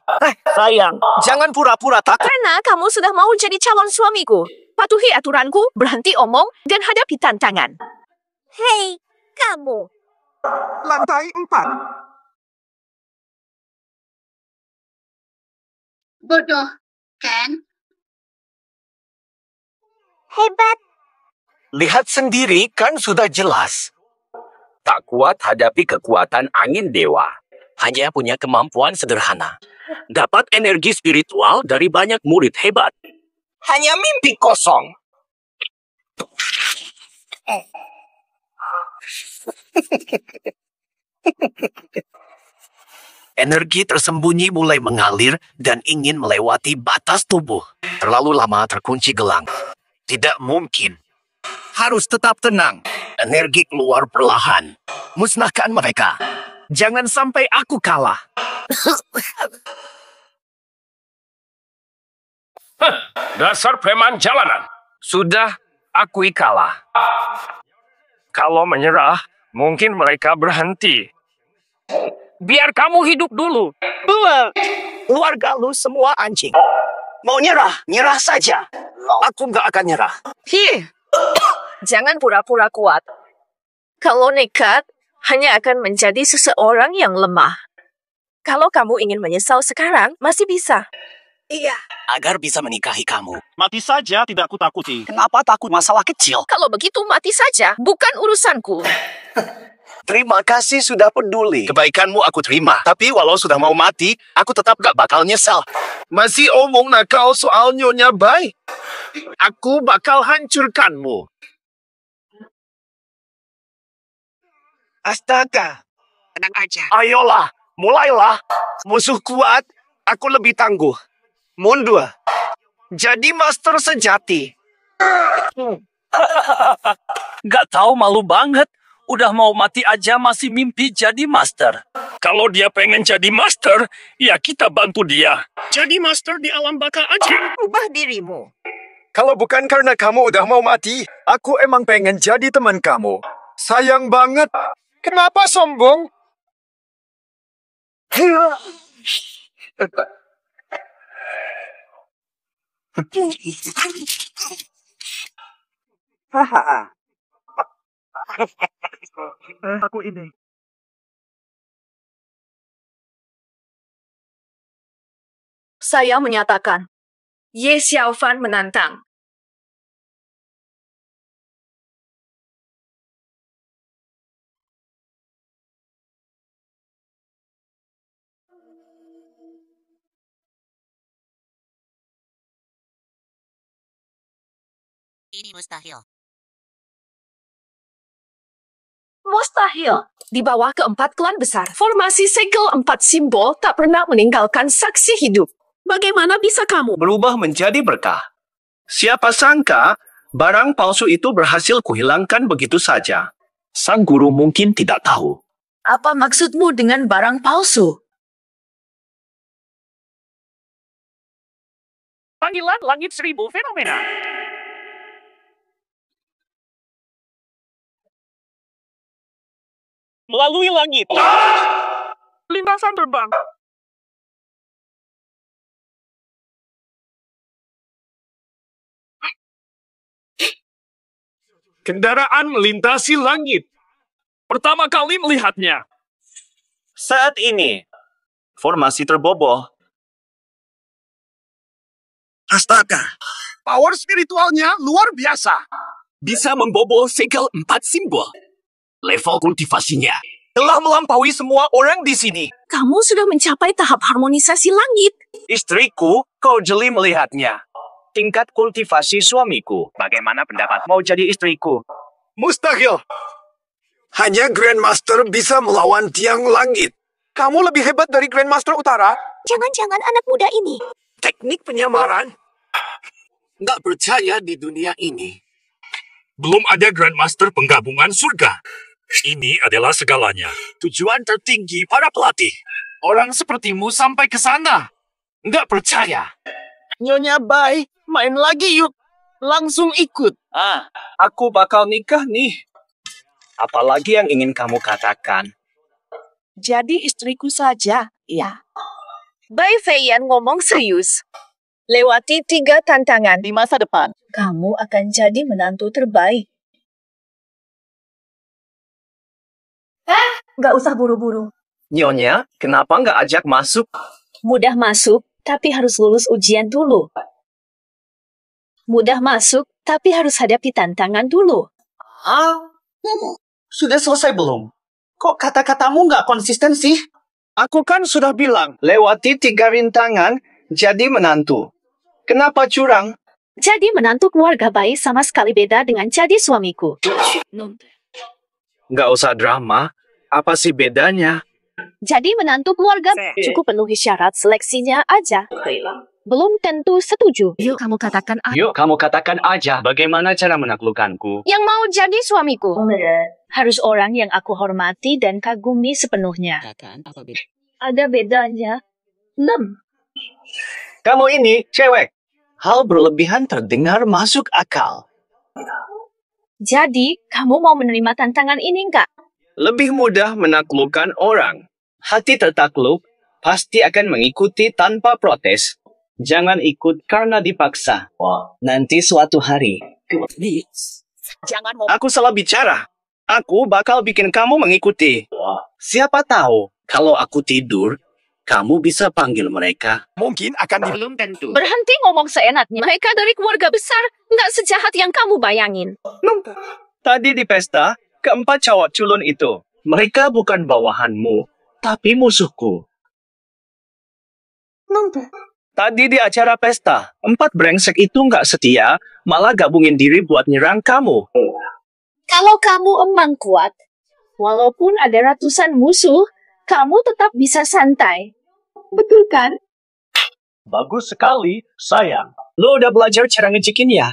Sayang, jangan pura-pura takut. Karena kamu sudah mau jadi calon suamiku. Patuhi aturanku, berhenti omong, dan hadapi tantangan. Hei, kamu. Lantai 4. Bodoh, kan? Hebat. Lihat sendiri kan sudah jelas. Tak kuat hadapi kekuatan angin dewa. Hanya punya kemampuan sederhana. Dapat energi spiritual dari banyak murid hebat. Hanya mimpi kosong. Energi tersembunyi mulai mengalir dan ingin melewati batas tubuh. Terlalu lama terkunci gelang. Tidak mungkin. Harus tetap tenang. Energi keluar perlahan. Musnahkan mereka. Jangan sampai aku kalah. Dasar preman jalanan. Sudah akui kalah. Kalau menyerah, mungkin mereka berhenti. Biar kamu hidup dulu. Keluarga lu semua anjing. Mau nyerah, nyerah saja. Aku nggak akan nyerah. Jangan pura-pura kuat. Kalau nekat, hanya akan menjadi seseorang yang lemah. Kalau kamu ingin menyesal sekarang, masih bisa. Iya. Agar bisa menikahi kamu. Mati saja tidak kutakuti. Kenapa takut masalah kecil? Kalau begitu mati saja, bukan urusanku. Terima kasih sudah peduli. Kebaikanmu aku terima. Tapi walau sudah mau mati, aku tetap gak bakal nyesal. Masih omong nakal soal Nyonya Bai? Aku bakal hancurkanmu. Astaga. Tenang aja. Ayolah, mulailah. Musuh kuat, aku lebih tangguh. Mundur. Jadi master sejati. Gak tahu, malu banget. Udah mau mati aja masih mimpi jadi master. Kalau dia pengen jadi master, ya kita bantu dia. Jadi master di alam baka aja. Ubah dirimu. Kalau bukan karena kamu udah mau mati, aku emang pengen jadi teman kamu. Sayang banget. Kenapa sombong? Aku ini. Saya menyatakan, Ye Xiaofan menantang. Ini mustahil. Mustahil. Di bawah keempat klan besar, formasi segel 4 simbol tak pernah meninggalkan saksi hidup. Bagaimana bisa kamu berubah menjadi berkah? Siapa sangka barang palsu itu berhasil kuhilangkan begitu saja. Sang guru mungkin tidak tahu. Apa maksudmu dengan barang palsu? Panggilan Langit 1000 Fenomena. Melalui langit. Lintasan terbang. Kendaraan melintasi langit. Pertama kali melihatnya. Saat ini, formasi terbobol. Astaga, power spiritualnya luar biasa. Bisa membobol segel 4 simbol. Level kultivasinya Telah melampaui semua orang di sini. Kamu sudah mencapai tahap harmonisasi langit. Istriku, kau jeli melihatnya. Tingkat kultivasi suamiku. Bagaimana pendapat mau jadi istriku? Mustahil. Hanya Grandmaster bisa melawan tiang langit. Kamu lebih hebat dari Grandmaster Utara. Jangan-jangan anak muda ini. Teknik penyamaran. nggak percaya di dunia ini. Belum ada Grandmaster penggabungan surga. Ini adalah segalanya. Tujuan tertinggi para pelatih. Orang sepertimu sampai ke sana. Nggak percaya. Nyonya Bai, main lagi yuk. Langsung ikut. Aku bakal nikah nih. Apalagi yang ingin kamu katakan? Jadi istriku saja, ya. Bai Feiyan ngomong serius. Lewati 3 tantangan Di masa depan, kamu akan jadi menantu terbaik. Nggak usah buru-buru. Nyonya, kenapa nggak ajak masuk? Mudah masuk, tapi harus lulus ujian dulu. Mudah masuk, tapi harus hadapi tantangan dulu. Sudah selesai belum? Kok kata-katamu nggak konsisten sih? Aku kan sudah bilang, lewati 3 rintangan, jadi menantu. Kenapa curang? Jadi menantu keluarga baik sama sekali beda dengan jadi suamiku. Nggak usah drama. Apa sih bedanya? Jadi menantu keluarga cukup penuhi syarat seleksinya aja. Belum tentu setuju. Yuk kamu katakan Yuk, kamu katakan aja bagaimana cara menaklukkanku. Yang mau jadi suamiku harus orang yang aku hormati dan kagumi sepenuhnya. Ada bedanya. 6. Kamu ini cewek. Hal berlebihan terdengar masuk akal. Jadi, kamu mau menerima tantangan ini enggak? Lebih mudah menaklukkan orang. Hati tertakluk pasti akan mengikuti tanpa protes. Jangan ikut karena dipaksa. Nanti suatu hari. Jangan mau. Aku salah bicara. Aku bakal bikin kamu mengikuti. Siapa tahu kalau aku tidur, kamu bisa panggil mereka. Mungkin akan Belum tentu. Berhenti ngomong seenaknya. Mereka dari keluarga besar, nggak sejahat yang kamu bayangin. Tadi di pesta, keempat cowok culun itu. Mereka bukan bawahanmu, tapi musuhku. Tadi di acara pesta, 4 brengsek itu nggak setia, malah gabungin diri buat nyerang kamu. Kalau kamu emang kuat, walaupun ada ratusan musuh, kamu tetap bisa santai. Betul kan? Bagus sekali, sayang. Lo udah belajar cara ngejikin ya?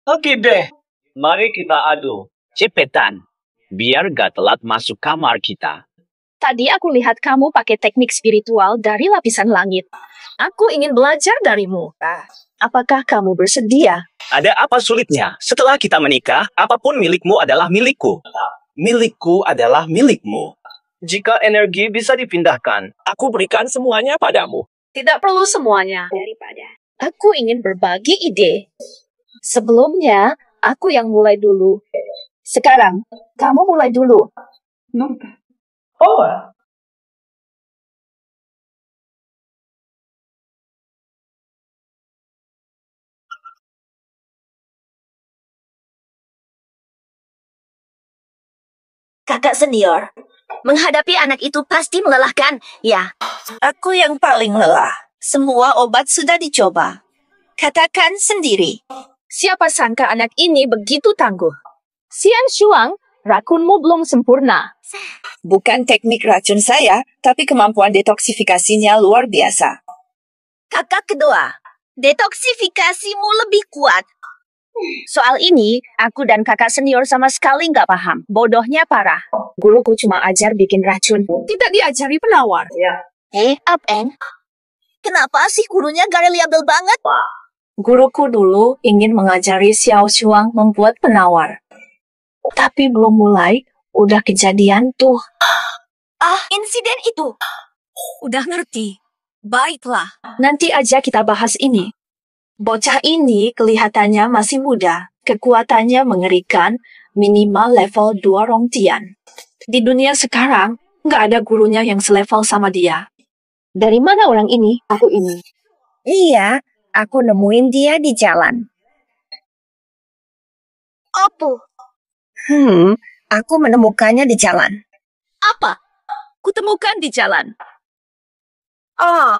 Oke deh, mari kita adu. Cepetan, biar gak telat masuk kamar kita. Tadi aku lihat kamu pakai teknik spiritual dari lapisan langit. Aku ingin belajar darimu. Apakah kamu bersedia? Ada apa sulitnya? Setelah kita menikah, apapun milikmu adalah milikku. Milikku adalah milikmu. Jika energi bisa dipindahkan, aku berikan semuanya padamu. Tidak perlu semuanya. Aku ingin berbagi ide. Sebelumnya, aku yang mulai dulu. Sekarang, kamu mulai dulu. Oh, Kakak senior, menghadapi anak itu pasti melelahkan, ya. Aku yang paling lelah. Semua obat sudah dicoba. Katakan sendiri. Siapa sangka anak ini begitu tangguh? Xian Shuang, rakunmu belum sempurna. Bukan teknik racun saya, tapi kemampuan detoksifikasinya luar biasa. Kakak kedua, detoksifikasimu lebih kuat. Soal ini, aku dan kakak senior sama sekali nggak paham. Bodohnya parah. Guruku cuma ajar bikin racun. Tidak diajari penawar. Upend? Kenapa sih gurunya gak reliable banget? Guruku dulu ingin mengajari Xiao Shuang membuat penawar. Tapi belum mulai, udah kejadian tuh. Insiden itu. Udah ngerti. Baiklah. Nanti aja kita bahas ini. Bocah ini kelihatannya masih muda. Kekuatannya mengerikan, minimal level 2 Rongtian. Di dunia sekarang, nggak ada gurunya yang selevel sama dia. Dari mana orang ini? Aku ini. Iya, aku nemuin dia di jalan. Apa? Aku menemukannya di jalan. Apa? Kutemukan di jalan. Oh,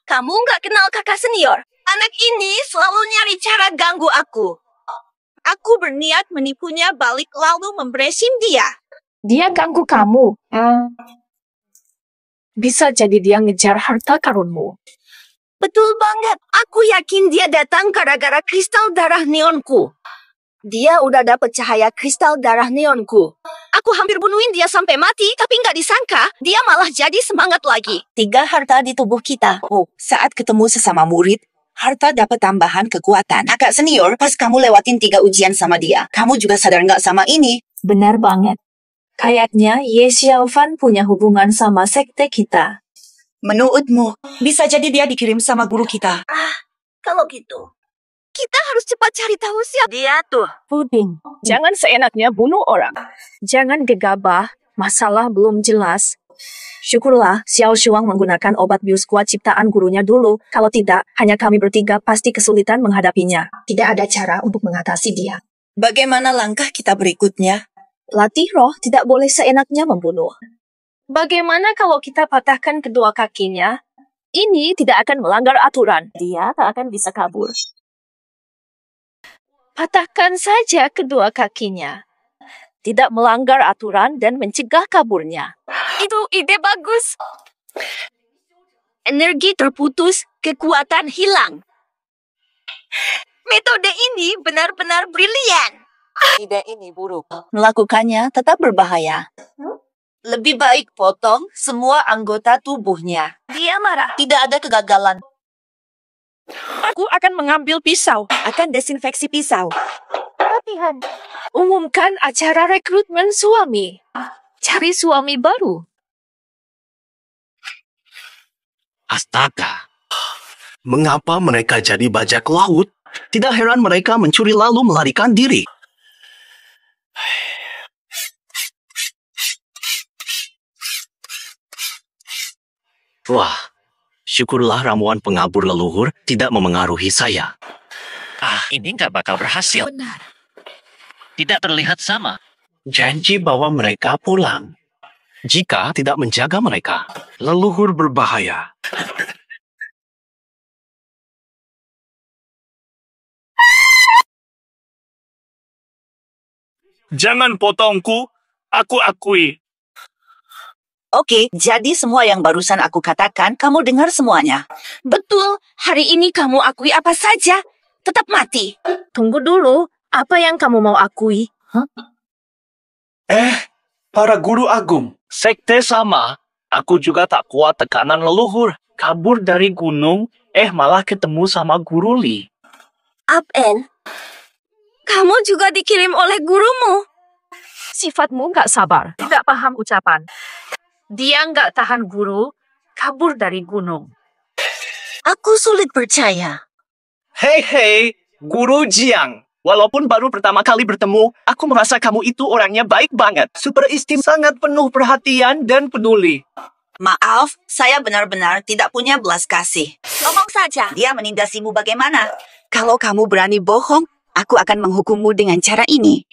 kamu nggak kenal kakak senior? Anak ini selalu nyari cara ganggu aku. Aku berniat menipunya balik lalu membrasim dia. Dia ganggu kamu. Bisa jadi dia ngejar harta karunmu. Betul banget. Aku yakin dia datang gara-gara kristal darah neonku. Dia udah dapet cahaya kristal darah neonku. Aku hampir bunuhin dia sampai mati, tapi nggak disangka dia malah jadi semangat lagi. 3 harta di tubuh kita. Saat ketemu sesama murid, harta dapat tambahan kekuatan. Kakak senior, pas kamu lewatin 3 ujian sama dia, kamu juga sadar nggak sama ini? Benar banget. Kayaknya Ye Xiaofan punya hubungan sama sekte kita. Menurutmu, bisa jadi dia dikirim sama guru kita. Kalau gitu, kita harus cepat cari tahu siapa dia tuh. Puding, jangan seenaknya bunuh orang. Jangan gegabah, masalah belum jelas. Syukurlah Xiao Shuang menggunakan obat bius kuat ciptaan gurunya dulu. Kalau tidak, hanya kami bertiga pasti kesulitan menghadapinya. Tidak ada cara untuk mengatasi dia. Bagaimana langkah kita berikutnya? Latih roh tidak boleh seenaknya membunuh. Bagaimana kalau kita patahkan kedua kakinya? Ini tidak akan melanggar aturan. Dia tak akan bisa kabur. Patahkan saja kedua kakinya. Tidak melanggar aturan dan mencegah kaburnya. Itu ide bagus. Energi terputus, kekuatan hilang. Metode ini benar-benar brilian. Ide ini buruk. Melakukannya tetap berbahaya. Lebih baik potong semua anggota tubuhnya. Dia marah. Tidak ada kegagalan. Aku akan mengambil pisau. Akan desinfeksi pisau. Latihan. Umumkan acara rekrutmen suami. Cari suami baru. Astaga. Mengapa mereka jadi bajak laut? Tidak heran mereka mencuri lalu melarikan diri. Wah, syukurlah ramuan pengabur leluhur tidak memengaruhi saya. Ini nggak bakal berhasil. Benar. Tidak terlihat sama. Janji bahwa mereka pulang. Jika tidak menjaga mereka, leluhur berbahaya. Jangan potongku, aku akui. Oke, jadi semua yang barusan aku katakan, kamu dengar semuanya. Betul, hari ini kamu akui apa saja, tetap mati. Tunggu dulu, apa yang kamu mau akui? Para guru agung. Sekte sama. Aku juga tak kuat tekanan leluhur. Kabur dari gunung, malah ketemu sama guru Li. Upend, kamu juga dikirim oleh gurumu. Sifatmu nggak sabar, tidak paham ucapan. Dia nggak tahan guru, kabur dari gunung. Aku sulit percaya. Hei, Guru Jiang. Walaupun baru pertama kali bertemu, aku merasa kamu itu orangnya baik banget. Super istimewa, sangat penuh perhatian dan peduli. Maaf, saya benar-benar tidak punya belas kasih. Ngomong saja. Dia menindasimu bagaimana? Kalau kamu berani bohong, aku akan menghukummu dengan cara ini.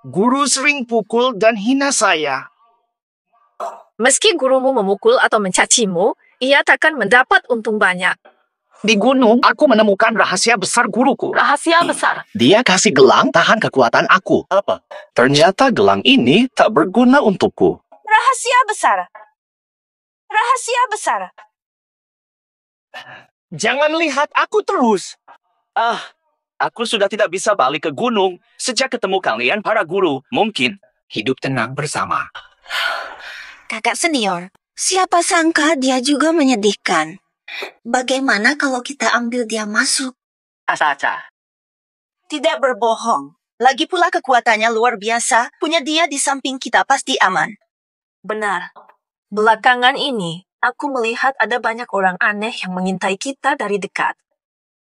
Guru sering pukul dan hina saya. Meski gurumu memukul atau mencacimu, ia takkan mendapat untung banyak. Di gunung, aku menemukan rahasia besar guruku. Rahasia besar? Dia kasih gelang tahan kekuatan aku. Apa? Ternyata gelang ini tak berguna untukku. Rahasia besar. rahasia besar. Jangan lihat aku terus. Aku sudah tidak bisa balik ke gunung sejak ketemu kalian para guru. Mungkin hidup tenang bersama. Kakak senior, siapa sangka dia juga menyedihkan. Bagaimana kalau kita ambil dia masuk? Asa-asa. Tidak berbohong. Lagi pula kekuatannya luar biasa. Punya dia di samping kita pasti aman. Benar. Belakangan ini, aku melihat ada banyak orang aneh yang mengintai kita dari dekat.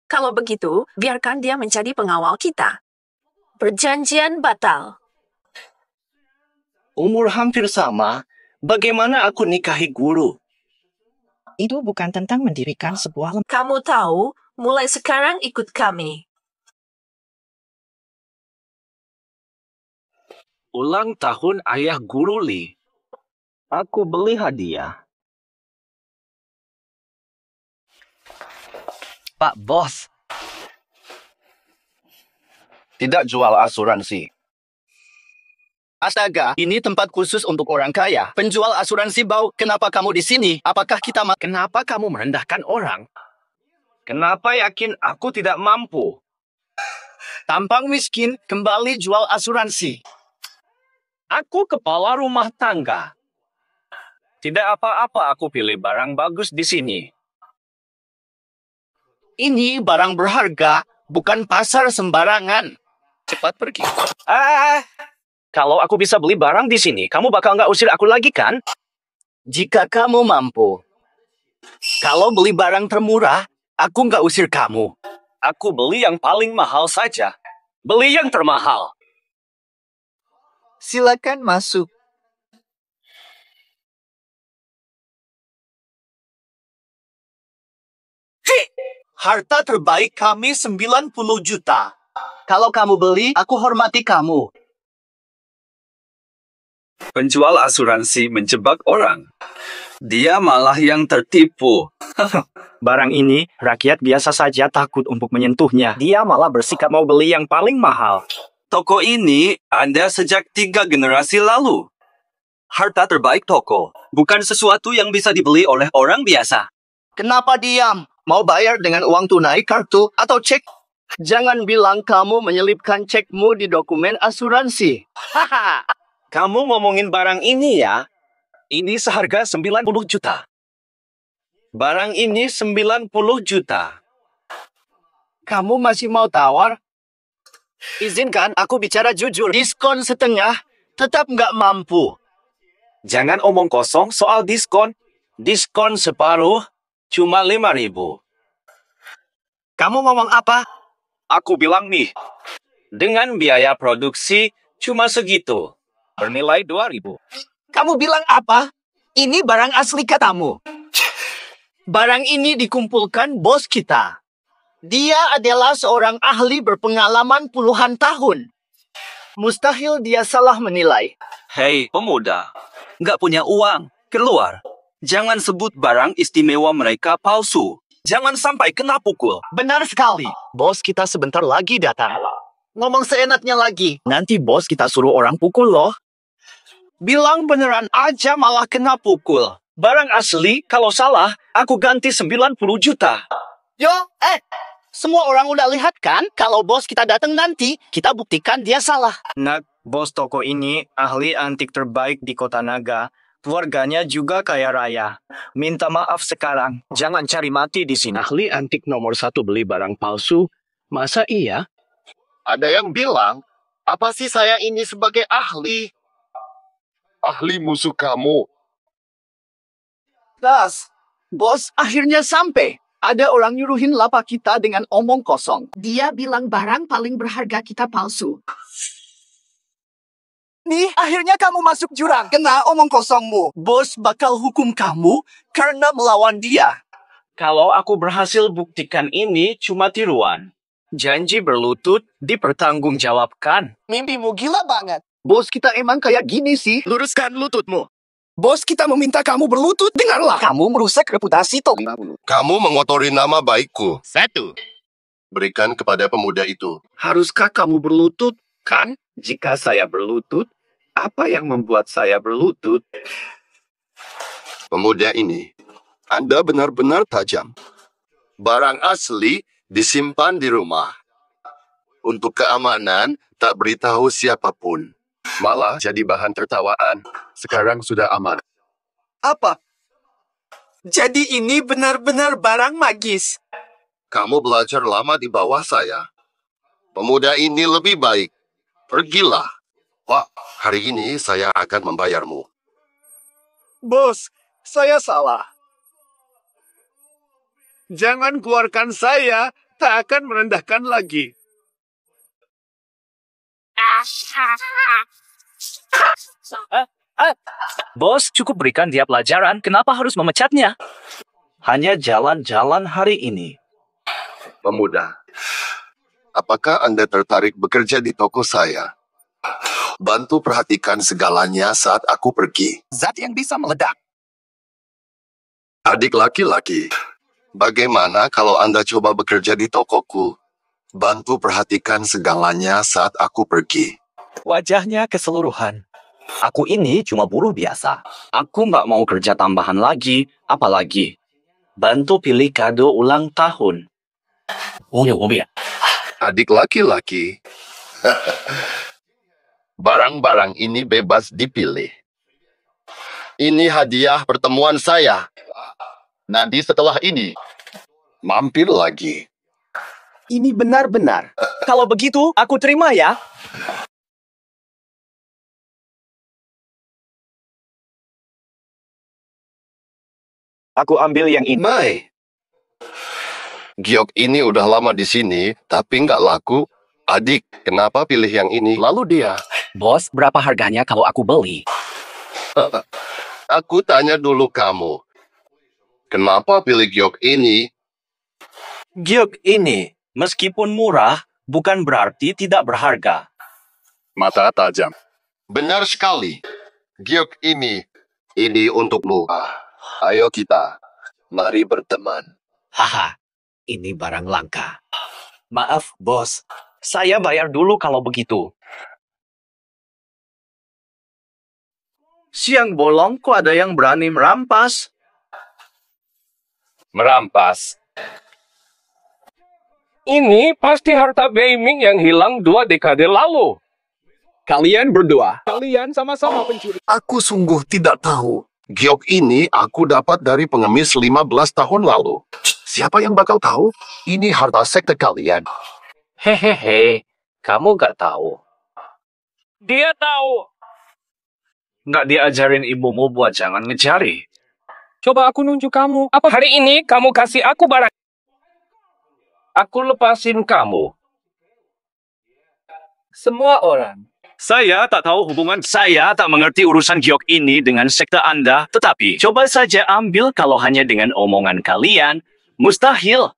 Kalau begitu, biarkan dia menjadi pengawal kita. Perjanjian batal. Umur hampir sama. Bagaimana aku nikahi guru? Itu bukan tentang mendirikan sebuah lembaga. Kamu tahu, mulai sekarang ikut kami. Ulang tahun ayah guru Lee. Aku beli hadiah. Pak Bos. Tidak jual asuransi. Astaga, ini tempat khusus untuk orang kaya. Penjual asuransi bau, kenapa kamu di sini? Apakah kita Kenapa kamu merendahkan orang? Kenapa yakin aku tidak mampu? tampang miskin kembali jual asuransi? Aku kepala rumah tangga. Tidak apa-apa aku pilih barang bagus di sini. Ini barang berharga, bukan pasar sembarangan. Cepat pergi. Kalau aku bisa beli barang di sini, kamu bakal nggak usir aku lagi kan? Jika kamu mampu. Kalau beli barang termurah, aku nggak usir kamu. Aku beli yang paling mahal saja. Beli yang termahal. Silakan masuk. Harta terbaik kami 90 juta. Kalau kamu beli, aku hormati kamu. Penjual asuransi menjebak orang. Dia malah yang tertipu. Barang ini, rakyat biasa saja takut untuk menyentuhnya. Dia malah bersikap mau beli yang paling mahal. Toko ini ada sejak 3 generasi lalu. Harta terbaik toko, bukan sesuatu yang bisa dibeli oleh orang biasa. Kenapa diam? Mau bayar dengan uang tunai, kartu, atau cek? Jangan bilang kamu menyelipkan cekmu di dokumen asuransi. Haha, kamu ngomongin barang ini ya? Ini seharga 90 juta. Barang ini 90 juta. Kamu masih mau tawar? Izinkan aku bicara jujur. Diskon setengah, tetap nggak mampu. Jangan omong kosong soal diskon. Diskon separuh, cuma 5.000. Kamu ngomong apa? Aku bilang nih, dengan biaya produksi cuma segitu. Bernilai 2.000. Kamu bilang apa? Ini barang asli katamu. Barang ini dikumpulkan bos kita. Dia adalah seorang ahli berpengalaman puluhan tahun. Mustahil dia salah menilai. Hei, pemuda. Nggak punya uang. Keluar. Jangan sebut barang istimewa mereka palsu. Jangan sampai kena pukul. Benar sekali. Bos kita sebentar lagi datang. Ngomong seenaknya lagi. Nanti bos kita suruh orang pukul loh. Bilang beneran aja malah kena pukul. Barang asli, kalau salah, aku ganti 90 juta. Yo, semua orang udah lihat kan? Kalau bos kita datang nanti, kita buktikan dia salah. Nak, bos toko ini ahli antik terbaik di kota Naga. Keluarganya juga kaya raya. Minta maaf sekarang. Jangan cari mati di sini. Ahli antik nomor 1 beli barang palsu? Masa iya? Ada yang bilang, apa sih saya ini sebagai ahli? Ahli musuh kamu. Das, bos akhirnya sampai. Ada orang nyuruhin lapak kita dengan omong kosong. Dia bilang barang paling berharga kita palsu. Nih, akhirnya kamu masuk jurang. Kena omong kosongmu. Bos bakal hukum kamu karena melawan dia. Kalau aku berhasil buktikan ini cuma tiruan. Janji berlutut dipertanggungjawabkan. Mimpimu gila banget. Bos kita emang kayak gini sih. Luruskan lututmu. Bos kita meminta kamu berlutut, dengarlah. Kamu merusak reputasi Tobi. Kamu mengotori nama baikku. 1. Berikan kepada pemuda itu. Haruskah kamu berlutut? Kan? Jika saya berlutut, apa yang membuat saya berlutut? Pemuda ini, Anda benar-benar tajam. Barang asli disimpan di rumah. Untuk keamanan, tak beritahu siapapun. Malah jadi bahan tertawaan. Sekarang sudah aman. Apa? Jadi ini benar-benar barang magis. Kamu belajar lama di bawah saya. Pemuda ini lebih baik. Pergilah. Wah, hari ini saya akan membayarmu. Bos, saya salah. Jangan keluarkan saya, tak akan merendahkan lagi. Bos, cukup berikan dia pelajaran. Kenapa harus memecatnya? Hanya jalan-jalan hari ini. Pemuda, apakah Anda tertarik bekerja di toko saya? Bantu perhatikan segalanya saat aku pergi. Zat yang bisa meledak. Adik laki-laki, bagaimana kalau Anda coba bekerja di tokoku? Bantu perhatikan segalanya saat aku pergi. Wajahnya keseluruhan. Aku ini cuma buruh biasa. Aku nggak mau kerja tambahan lagi, apalagi bantu pilih kado ulang tahun. Adik laki-laki, barang-barang ini bebas dipilih. Ini hadiah pertemuan saya. Nanti setelah ini, mampir lagi. Ini benar-benar. Kalau begitu, aku terima ya. Aku ambil yang ini. Mai. Giok ini udah lama di sini, tapi nggak laku. Adik, kenapa pilih yang ini? Lalu dia. Bos, berapa harganya kalau aku beli? Aku tanya dulu kamu. Kenapa pilih giok ini? Giok ini, meskipun murah, bukan berarti tidak berharga. Mata tajam. Benar sekali. Giok ini untukmu. Ayo kita, mari berteman. Haha, ini barang langka. Maaf, bos. Saya bayar dulu kalau begitu. Siang bolong kok ada yang berani merampas? Merampas. Ini pasti harta Beiming yang hilang 2 dekade lalu. Kalian berdua. Kalian sama-sama pencuri. Aku sungguh tidak tahu. Giok ini aku dapat dari pengemis 15 tahun lalu. Siapa yang bakal tahu? Ini harta sekte kalian. Hehehe, kamu gak tahu. Dia tahu. Nggak diajarin ibumu buat jangan ngecari. Coba aku nunjuk kamu. Apa hari ini kamu kasih aku barang? Aku lepasin kamu. Semua orang. Saya tak tahu hubungan. Saya tak mengerti urusan giok ini dengan sekte Anda, tetapi coba saja ambil kalau hanya dengan omongan kalian. Mustahil.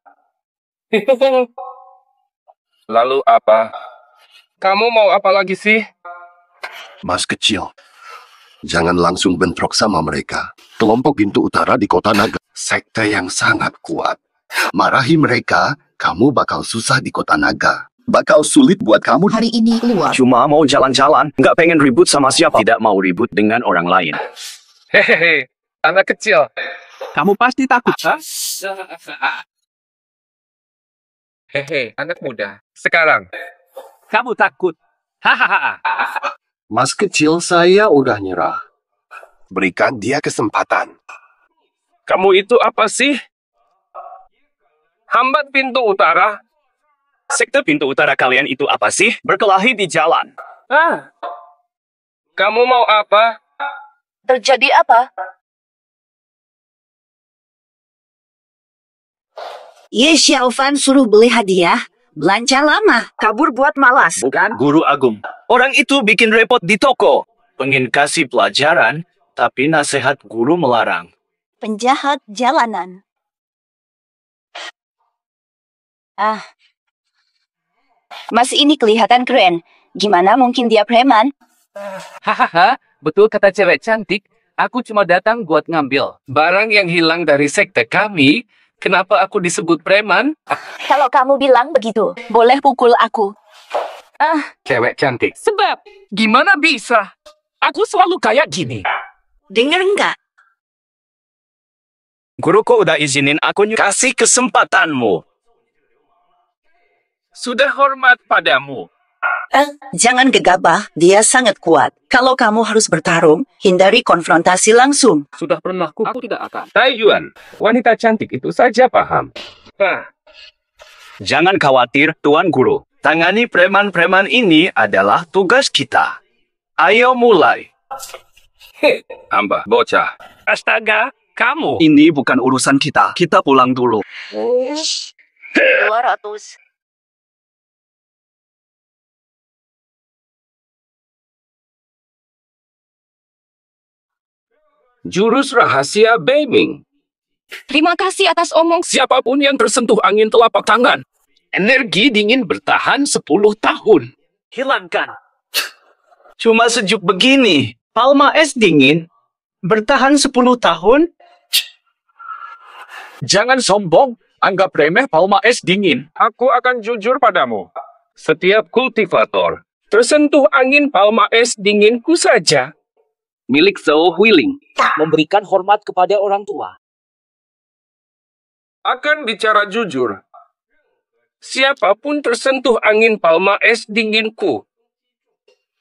Lalu apa? Kamu mau apa lagi sih? Mas kecil, jangan langsung bentrok sama mereka. Kelompok Pintu Utara di Kota Naga, sekte yang sangat kuat. Marahi mereka, kamu bakal susah di Kota Naga. Bakal sulit buat kamu Hari ini keluar. Cuma mau jalan-jalan, nggak pengen ribut sama siapa. Tidak mau ribut dengan orang lain. Hehehe, anak kecil. Kamu pasti takut, ha? Hehe, anak muda. Sekarang. Kamu takut. Hahaha. Mas kecil, saya udah nyerah. Berikan dia kesempatan. Kamu itu apa sih? Hambat pintu utara? Sekte Pintu Utara kalian itu apa sih? Berkelahi di jalan. Ah, kamu mau apa? Terjadi apa? Ye Xiaofan suruh beli hadiah. Belanja lama. Kabur buat malas. Bukan? Guru Agung. Orang itu bikin repot di toko. Pengen kasih pelajaran, tapi nasihat guru melarang. Penjahat jalanan. Mas ini kelihatan keren. Gimana mungkin dia preman? Hahaha, betul kata cewek cantik. Aku cuma datang buat ngambil barang yang hilang dari sekte kami. Kenapa aku disebut preman? Kalau kamu bilang begitu, boleh pukul aku. Cewek cantik. Sebab, gimana bisa? Aku selalu kayak gini. Dengar nggak? Guruku udah izinin aku kasih kesempatanmu. Sudah hormat padamu. Jangan gegabah, dia sangat kuat. Kalau kamu harus bertarung, hindari konfrontasi langsung. Sudah pernah aku tidak akan. Taiyuan, wanita cantik itu saja paham. Jangan khawatir, Tuan Guru. Tangani preman-preman ini adalah tugas kita. Ayo mulai. Hamba, bocah. Astaga, kamu. Ini bukan urusan kita. Kita pulang dulu. 200. Jurus rahasia Beiming. Terima kasih atas omong. Siapapun yang tersentuh angin telapak tangan, energi dingin bertahan 10 tahun. Hilangkan. Cuma sejuk begini. Palma es dingin. Bertahan 10 tahun? Jangan sombong. Anggap remeh palma es dingin. Aku akan jujur padamu. Setiap kultivator tersentuh angin palma es dinginku saja. Milik Zhou Huiling. Memberikan hormat kepada orang tua. Akan bicara jujur. Siapapun tersentuh angin palma es dinginku,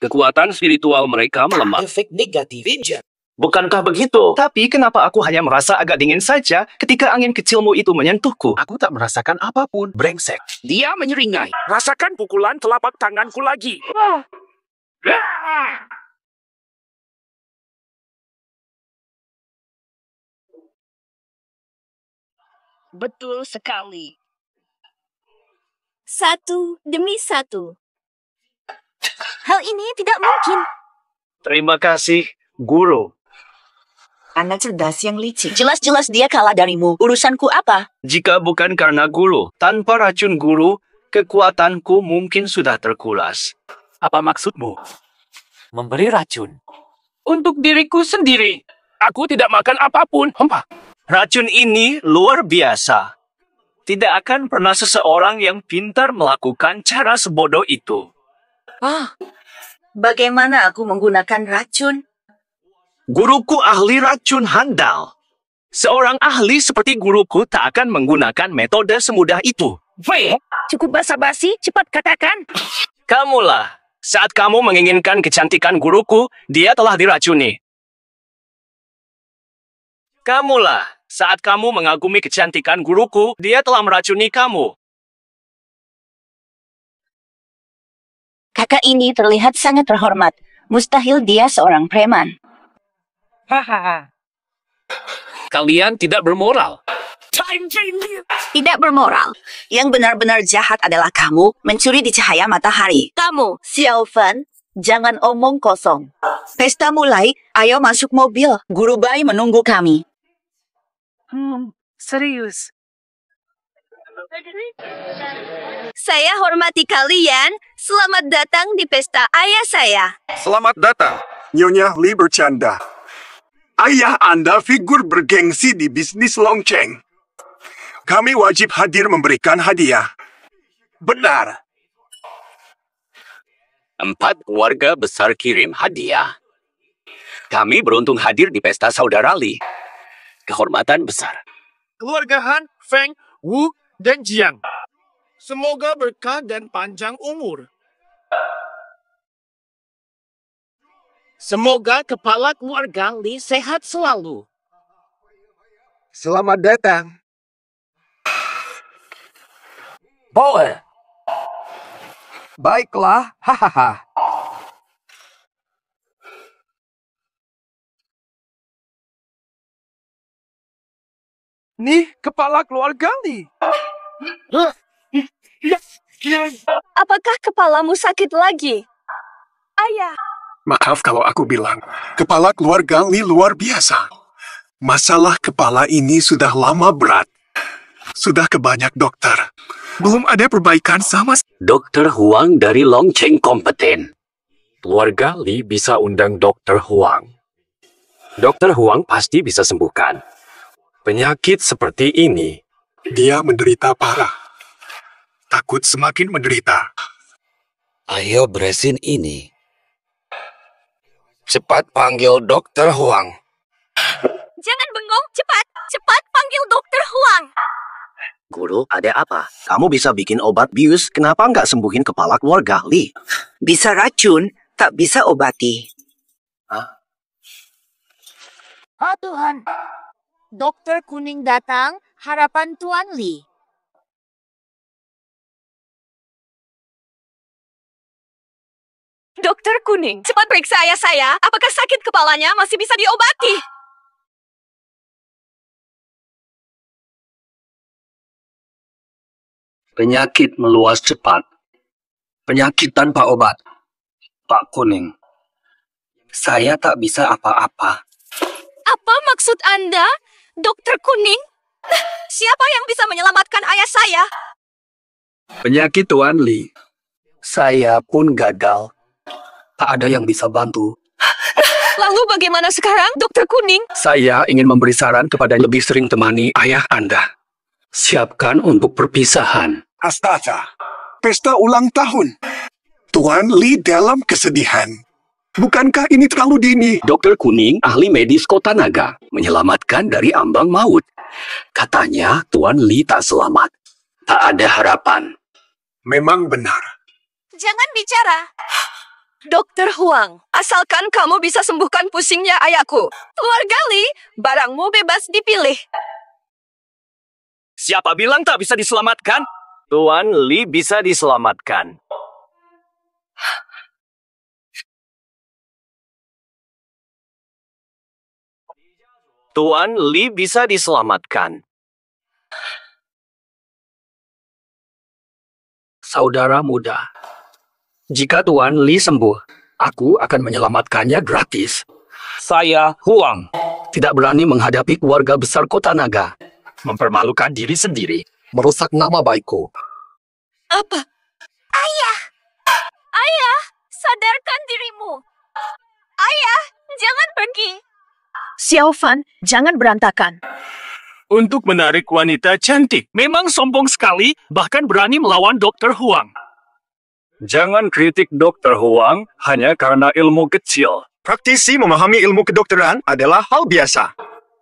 kekuatan spiritual mereka melemah. Efek negatif. Bukankah begitu? Tapi kenapa aku hanya merasa agak dingin saja ketika angin kecilmu itu menyentuhku? Aku tak merasakan apapun. Brengsek. Dia menyeringai. Rasakan pukulan telapak tanganku lagi. Betul sekali. 1 demi 1. Hal ini tidak mungkin. Terima kasih, Guru. Anak cerdas yang licik. Jelas-jelas dia kalah darimu. Urusanku apa? Jika bukan karena Guru, tanpa racun Guru, kekuatanku mungkin sudah terkuras. Apa maksudmu? Memberi racun. Untuk diriku sendiri. Aku tidak makan apapun. Racun ini luar biasa. Tidak akan pernah seseorang yang pintar melakukan cara sebodoh itu. Bagaimana aku menggunakan racun? Guruku ahli racun handal. Seorang ahli seperti guruku tak akan menggunakan metode semudah itu. Cukup basa-basi, cepat katakan. Kamulah. Saat kamu menginginkan kecantikan guruku, dia telah diracuni. Kamulah. Saat kamu mengagumi kecantikan guruku, dia telah meracuni kamu. Kakak ini terlihat sangat terhormat. Mustahil dia seorang preman. Kalian tidak bermoral. Tidak bermoral. Yang benar-benar jahat adalah kamu mencuri di cahaya matahari. Kamu, Xiao Fan, jangan omong kosong. Pesta mulai, ayo masuk mobil. Guru Bai menunggu kami. Serius. Saya hormati kalian. Selamat datang di pesta ayah saya. Selamat datang. Nyonya Li bercanda. Ayah Anda figur bergengsi di bisnis lonceng. Kami wajib hadir memberikan hadiah. Benar. 4 keluarga besar kirim hadiah. Kami beruntung hadir di pesta saudara Li. Kehormatan besar. Keluarga Han, Feng, Wu, dan Jiang. Semoga berkah dan panjang umur. Semoga kepala keluarga Li sehat selalu. Selamat datang. Boleh. Baiklah, hahaha. Nih, kepala keluarga Li. Apakah kepalamu sakit lagi? Ayah. Maaf kalau aku bilang, kepala keluarga Li luar biasa. Masalah kepala ini sudah lama berat. Sudah ke banyak dokter. Belum ada perbaikan sama. Dokter Huang dari Longcheng kompeten. Keluarga Li bisa undang Dokter Huang. Dokter Huang pasti bisa sembuhkan. Penyakit seperti ini. Dia menderita parah. Takut semakin menderita. Ayo beresin ini. Cepat panggil Dokter Huang. Jangan bengong, cepat, cepat panggil panggil Dokter Huang. Guru, ada apa? Kamu bisa bikin obat bius, kenapa nggak sembuhin kepala keluarga, Li? Bisa racun, tak bisa obati. Oh Tuhan, Dokter Kuning datang, harapan Tuan Li. Dokter Kuning, cepat periksa ayah saya. Apakah sakit kepalanya masih bisa diobati? Penyakit meluas cepat. Penyakit tanpa obat. Pak Kuning, saya tak bisa apa-apa. Apa maksud Anda, Dokter Kuning? Siapa yang bisa menyelamatkan ayah saya? Penyakit Tuan Li. Saya pun gagal. Tak ada yang bisa bantu. Lalu bagaimana sekarang, Dokter Kuning? Saya ingin memberi saran kepada yang lebih sering temani ayah Anda. Siapkan untuk perpisahan. Astaga, pesta ulang tahun. Tuan Li dalam kesedihan. Bukankah ini terlalu dini? Dokter Kuning, ahli medis Kota Naga, menyelamatkan dari ambang maut. Katanya Tuan Li tak selamat. Tak ada harapan. Memang benar. Jangan bicara. Dokter Huang, asalkan kamu bisa sembuhkan pusingnya ayahku. Keluarga Li, barangmu bebas dipilih. Siapa bilang tak bisa diselamatkan? Tuan Li bisa diselamatkan. Tuan Li bisa diselamatkan. Saudara muda, jika Tuan Li sembuh, aku akan menyelamatkannya gratis. Saya, Huang, tidak berani menghadapi keluarga besar Kota Naga. Mempermalukan diri sendiri, merusak nama baikku. Apa? Ayah! Ayah, sadarkan dirimu. Ayah, jangan pergi. Xiao Fan, jangan berantakan. Untuk menarik wanita cantik, memang sombong sekali, bahkan berani melawan Dokter Huang. Jangan kritik Dokter Huang hanya karena ilmu kecil. Praktisi memahami ilmu kedokteran adalah hal biasa.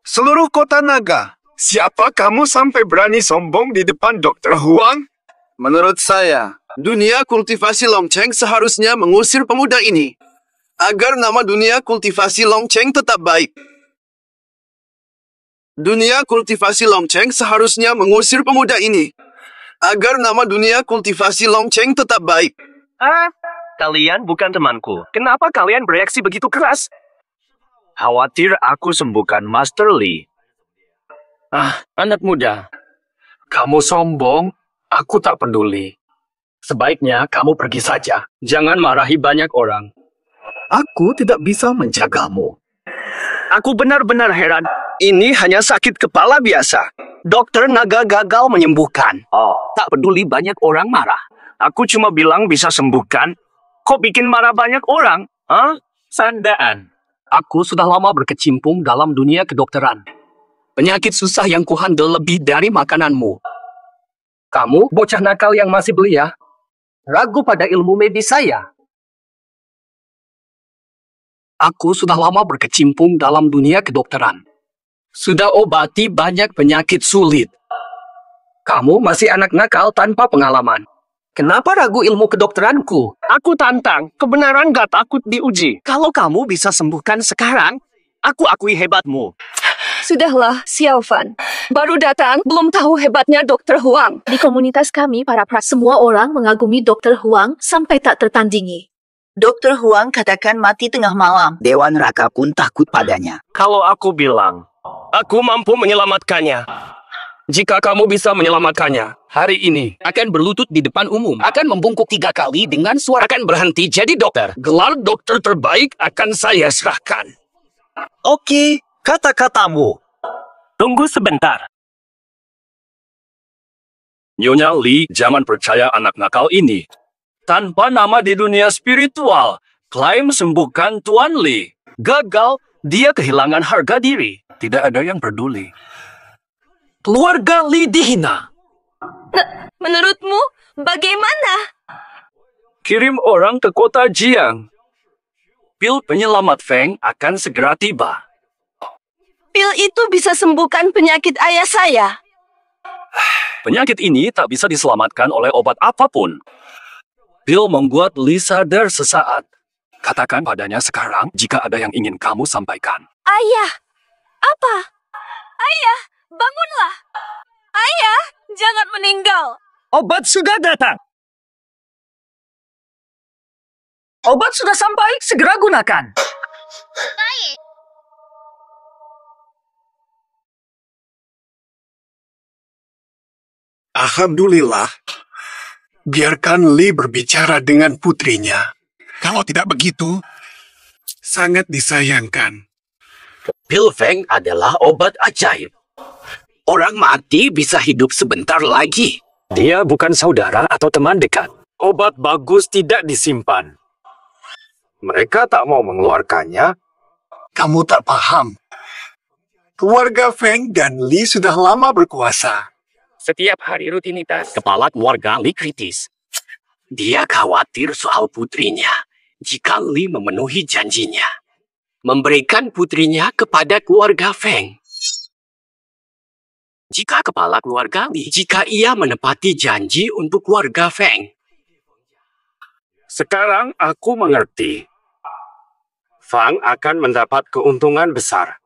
Seluruh Kota Naga, siapa kamu sampai berani sombong di depan Dokter Huang? Menurut saya, dunia kultivasi Longcheng seharusnya mengusir pemuda ini. Agar nama dunia kultivasi Longcheng tetap baik. Dunia kultivasi Longcheng seharusnya mengusir pemuda ini. Agar nama dunia kultivasi Longcheng tetap baik. Kalian bukan temanku. Kenapa kalian bereaksi begitu keras? Khawatir aku sembuhkan Master Li. Anak muda, kamu sombong, aku tak peduli. Sebaiknya kamu pergi saja. Jangan marahi banyak orang. Aku tidak bisa menjagamu. Aku benar-benar heran. Ini hanya sakit kepala biasa. Dokter Naga gagal menyembuhkan. Tak peduli banyak orang marah. Aku cuma bilang bisa sembuhkan. Kok bikin marah banyak orang? Sandaan. Aku sudah lama berkecimpung dalam dunia kedokteran. Penyakit susah yang kuhandle lebih dari makananmu. Kamu, bocah nakal yang masih belia, ragu pada ilmu medis saya. Aku sudah lama berkecimpung dalam dunia kedokteran. Sudah obati banyak penyakit sulit. Kamu masih anak nakal tanpa pengalaman. Kenapa ragu ilmu kedokteranku? Aku tantang, kebenaran gak takut diuji. Kalau kamu bisa sembuhkan sekarang, aku akui hebatmu. Sudahlah, Xiao Fan. Baru datang, belum tahu hebatnya Dokter Huang. Di komunitas kami, semua orang mengagumi Dokter Huang sampai tak tertandingi. Dokter Huang katakan mati tengah malam. Dewa neraka pun takut padanya. Kalau aku bilang, aku mampu menyelamatkannya. Jika kamu bisa menyelamatkannya, hari ini akan berlutut di depan umum, akan membungkuk 3 kali dengan suara, akan berhenti jadi dokter. Gelar dokter terbaik akan saya serahkan. Oke, kata-katamu. Tunggu sebentar. Nyonya Li jangan percaya anak nakal ini. Tanpa nama di dunia spiritual, klaim sembuhkan Tuan Li. Gagal, dia kehilangan harga diri. Tidak ada yang peduli. Keluarga Li dihina. Menurutmu, bagaimana? Kirim orang ke kota Jiang. Pil penyelamat Feng akan segera tiba. Pil itu bisa sembuhkan penyakit ayah saya. Penyakit ini tak bisa diselamatkan oleh obat apapun. Pil membuat Lee sadar sesaat. Katakan padanya sekarang jika ada yang ingin kamu sampaikan. Ayah, apa? Ayah, bangunlah. Ayah, jangan meninggal. Obat sudah datang. Obat sudah sampai, segera gunakan. Baik. Alhamdulillah. Biarkan Lee berbicara dengan putrinya. Kalau tidak begitu, sangat disayangkan. Pil Feng adalah obat ajaib. Orang mati bisa hidup sebentar lagi. Dia bukan saudara atau teman dekat. Obat bagus tidak disimpan. Mereka tak mau mengeluarkannya. Kamu tak paham. Keluarga Feng dan Lee sudah lama berkuasa. Setiap hari rutinitas. Kepala keluarga Lee kritis. Dia khawatir soal putrinya jika Lee memenuhi janjinya. Memberikan putrinya kepada keluarga Feng. Jika kepala keluarga Lee, jika ia menepati janji untuk keluarga Feng. Sekarang aku mengerti. Fang akan mendapat keuntungan besar.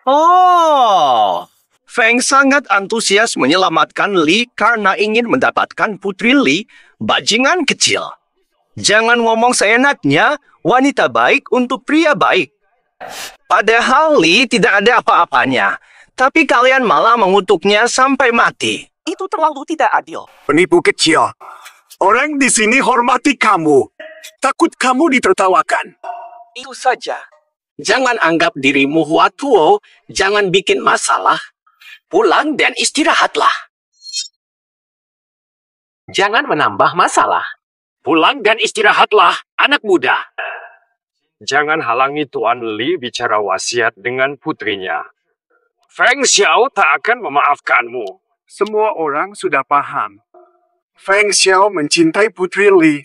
Oh, Feng sangat antusias menyelamatkan Lee karena ingin mendapatkan putri Lee, bajingan kecil. Jangan ngomong seenaknya, wanita baik untuk pria baik. Padahal Lee tidak ada apa-apanya, tapi kalian malah mengutuknya sampai mati. Itu terlalu tidak adil. Penipu kecil. Orang di sini hormati kamu. Takut kamu ditertawakan. Itu saja. Jangan anggap dirimu Huatuo, jangan bikin masalah. Pulang dan istirahatlah. Jangan menambah masalah. Pulang dan istirahatlah, anak muda. Jangan halangi Tuan Lee bicara wasiat dengan putrinya. Feng Xiao tak akan memaafkanmu. Semua orang sudah paham. Feng Xiao mencintai putri Lee.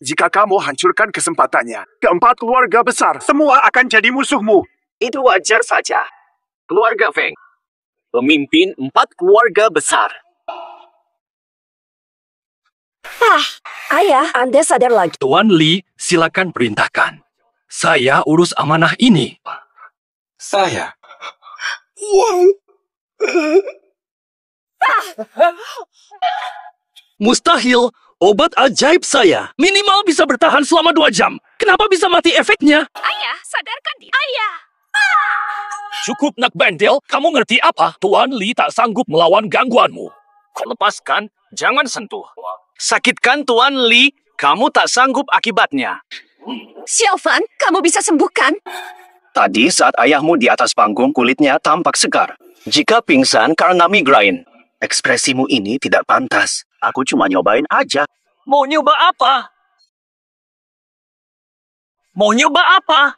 Jika kamu hancurkan kesempatannya, keempat keluarga besar semua akan jadi musuhmu. Itu wajar saja. Keluarga Feng. Pemimpin 4 keluarga besar. Ayah, Anda sadar lagi. Tuan Lee, silakan perintahkan. Saya urus amanah ini. Saya. Wow. Mustahil. Obat ajaib saya. Minimal bisa bertahan selama 2 jam. Kenapa bisa mati efeknya? Ayah, sadarkan diri. Ayah. Cukup nak bendel, kamu ngerti apa? Tuan Lee tak sanggup melawan gangguanmu. Kau lepaskan, jangan sentuh. Sakitkan Tuan Lee, kamu tak sanggup akibatnya. Xiaofan, kamu bisa sembuhkan? Tadi saat ayahmu di atas panggung kulitnya tampak segar. Jika pingsan karena migrain. Ekspresimu ini tidak pantas. Aku cuma nyobain aja. Mau nyoba apa? Mau nyoba apa?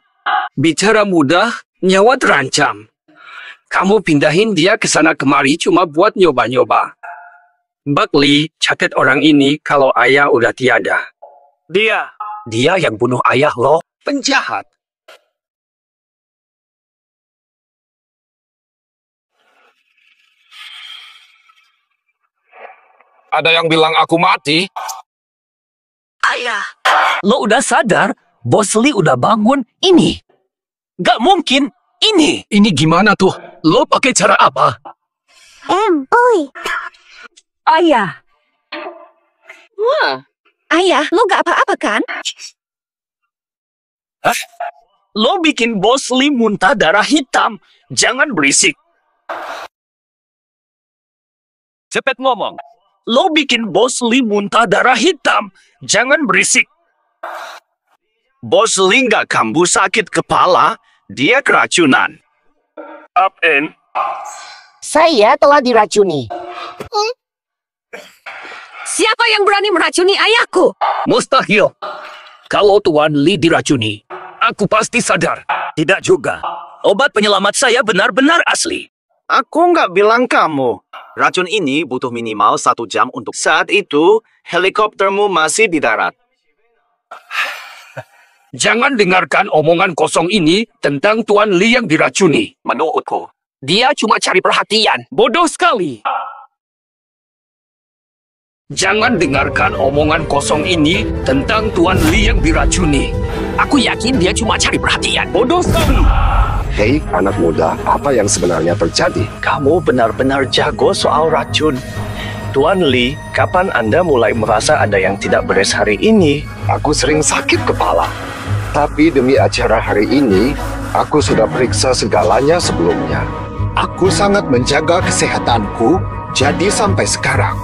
Bicara mudah, nyawa terancam. Kamu pindahin dia ke sana kemari cuma buat nyoba-nyoba. Mbak Lee, catat orang ini kalau ayah udah tiada. Dia yang bunuh ayah lo, penjahat. Ada yang bilang aku mati? Ayah. Lo udah sadar? Bos Lee udah bangun ini. Gak mungkin ini. Ini gimana tuh? Lo pakai cara apa? Oi. Ayah. Wah. Ayah, lo gak apa-apa kan? Hah? Lo bikin Bos Lee muntah darah hitam. Jangan berisik. Cepet ngomong. Lo bikin Bos Lee muntah darah hitam. Jangan berisik. Bos Lee nggak kambuh sakit kepala, dia keracunan. Up and. Saya telah diracuni. Siapa yang berani meracuni ayahku? Mustahil. Kalau Tuan Lee diracuni, aku pasti sadar. Tidak juga. Obat penyelamat saya benar-benar asli. Aku nggak bilang kamu. Racun ini butuh minimal 1 jam untuk saat itu, helikoptermu masih di darat. Jangan dengarkan omongan kosong ini tentang Tuan Lee yang diracuni. Menurutku, Dia cuma cari perhatian. Bodoh sekali. Jangan dengarkan omongan kosong ini tentang Tuan Lee yang diracuni. Aku yakin dia cuma cari perhatian. Bodoh sekali. Hei, anak muda, apa yang sebenarnya terjadi? Kamu benar-benar jago soal racun. Tuan Lee, kapan Anda mulai merasa ada yang tidak beres hari ini? Aku sering sakit kepala. Tapi demi acara hari ini, aku sudah periksa segalanya sebelumnya. Aku sangat menjaga kesehatanku, jadi sampai sekarang.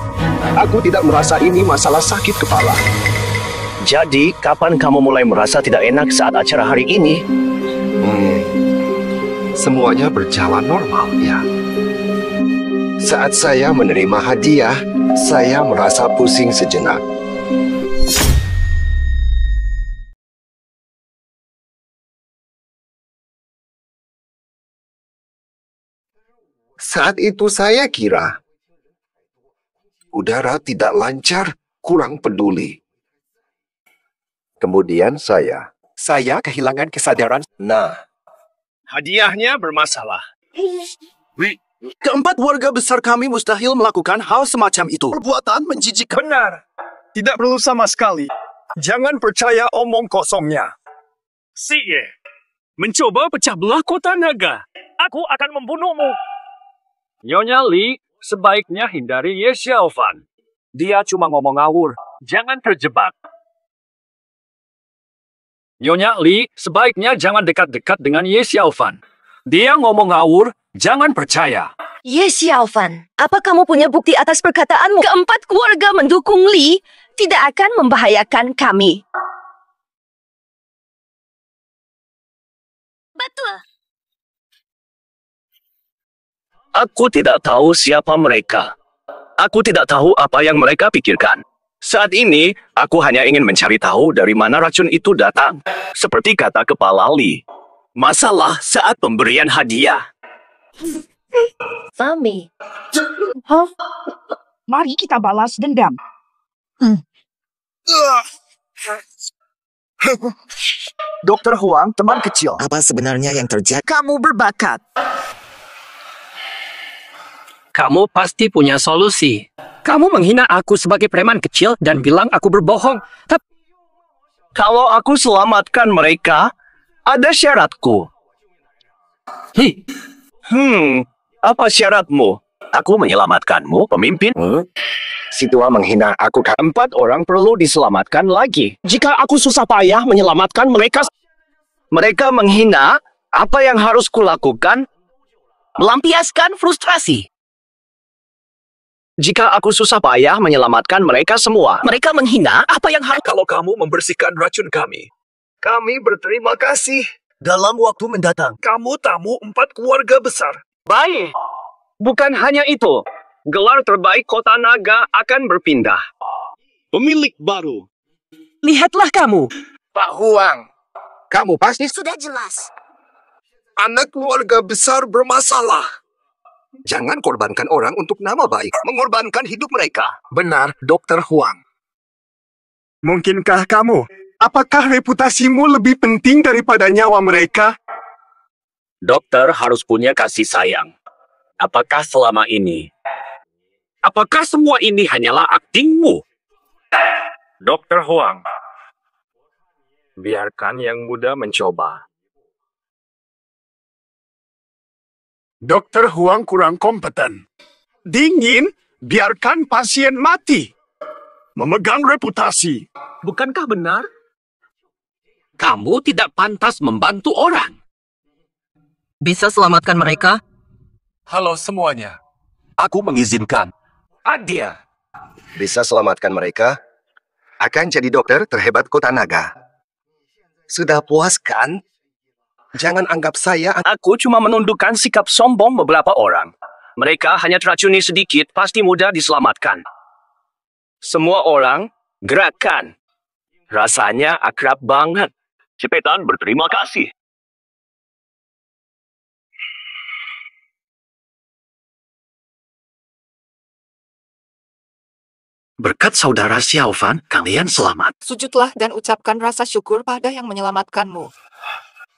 Aku tidak merasa ini masalah sakit kepala. Jadi, kapan kamu mulai merasa tidak enak saat acara hari ini? Semuanya berjalan normal, ya. Saat saya menerima hadiah, saya merasa pusing sejenak. Saat itu saya kira udara tidak lancar, kurang peduli. Kemudian saya kehilangan kesadaran. Nah, hadiahnya bermasalah. Keempat warga besar kami mustahil melakukan hal semacam itu. Perbuatan menjijikkan. Benar. Tidak perlu sama sekali. Jangan percaya omong kosongnya. Siye, mencoba pecah belah kota naga. Aku akan membunuhmu. Nyonya Lee, sebaiknya hindari Ye Xiaofan. Dia cuma ngomong ngawur. Jangan terjebak. Nyonya Lee, sebaiknya jangan dekat-dekat dengan Ye Xiaofan. Dia ngomong ngawur, jangan percaya. Ye Xiaofan, apa kamu punya bukti atas perkataanmu? Keempat keluarga mendukung Li tidak akan membahayakan kami. Betul. Aku tidak tahu siapa mereka. Aku tidak tahu apa yang mereka pikirkan. Saat ini, aku hanya ingin mencari tahu dari mana racun itu datang. Seperti kata kepala Lee. Masalah saat pemberian hadiah. Fami. Mari kita balas dendam. Dokter Huang, teman kecil. Apa sebenarnya yang terjadi? Kamu berbakat. Kamu pasti punya solusi. Kamu menghina aku sebagai preman kecil dan bilang aku berbohong. Tapi kalau aku selamatkan mereka, ada syaratku. Apa syaratmu? Aku menyelamatkanmu, pemimpin. Si tua menghina aku. Keempat orang perlu diselamatkan lagi. Jika aku susah payah menyelamatkan mereka, mereka menghina. Apa yang harus kulakukan? Melampiaskan frustrasi. Jika aku susah payah menyelamatkan mereka semua, mereka menghina. Apa yang harus... Kalau kamu membersihkan racun kami berterima kasih. Dalam waktu mendatang, Kamu tamu 4 keluarga besar. Baik. Bukan hanya itu. Gelar terbaik kota naga akan berpindah. Pemilik baru. Lihatlah kamu. Pak Huang, kamu pasti Sudah jelas. anak keluarga besar bermasalah. Jangan korbankan orang untuk nama baik, mengorbankan hidup mereka. Benar, Dr. Huang. Mungkinkah kamu? Apakah reputasimu lebih penting daripada nyawa mereka? Dokter harus punya kasih sayang. Apakah selama ini? Apakah semua ini hanyalah aktingmu? Dr. Huang, biarkan yang muda mencoba. Dr. Huang kurang kompeten. Dingin, biarkan pasien mati. Memegang reputasi. Bukankah benar? Kamu tidak pantas membantu orang. Bisa selamatkan mereka? Halo semuanya. Aku mengizinkan. Adia. Bisa selamatkan mereka? Akan jadi dokter terhebat kota naga. Sudah puas kan? Jangan anggap saya... Aku cuma menundukkan sikap sombong beberapa orang. Mereka hanya teracuni sedikit, pasti mudah diselamatkan. Semua orang, gerakan. Rasanya akrab banget. Cepetan berterima kasih. Berkat saudara Xiaofan, kalian selamat. Sujudlah dan ucapkan rasa syukur pada yang menyelamatkanmu.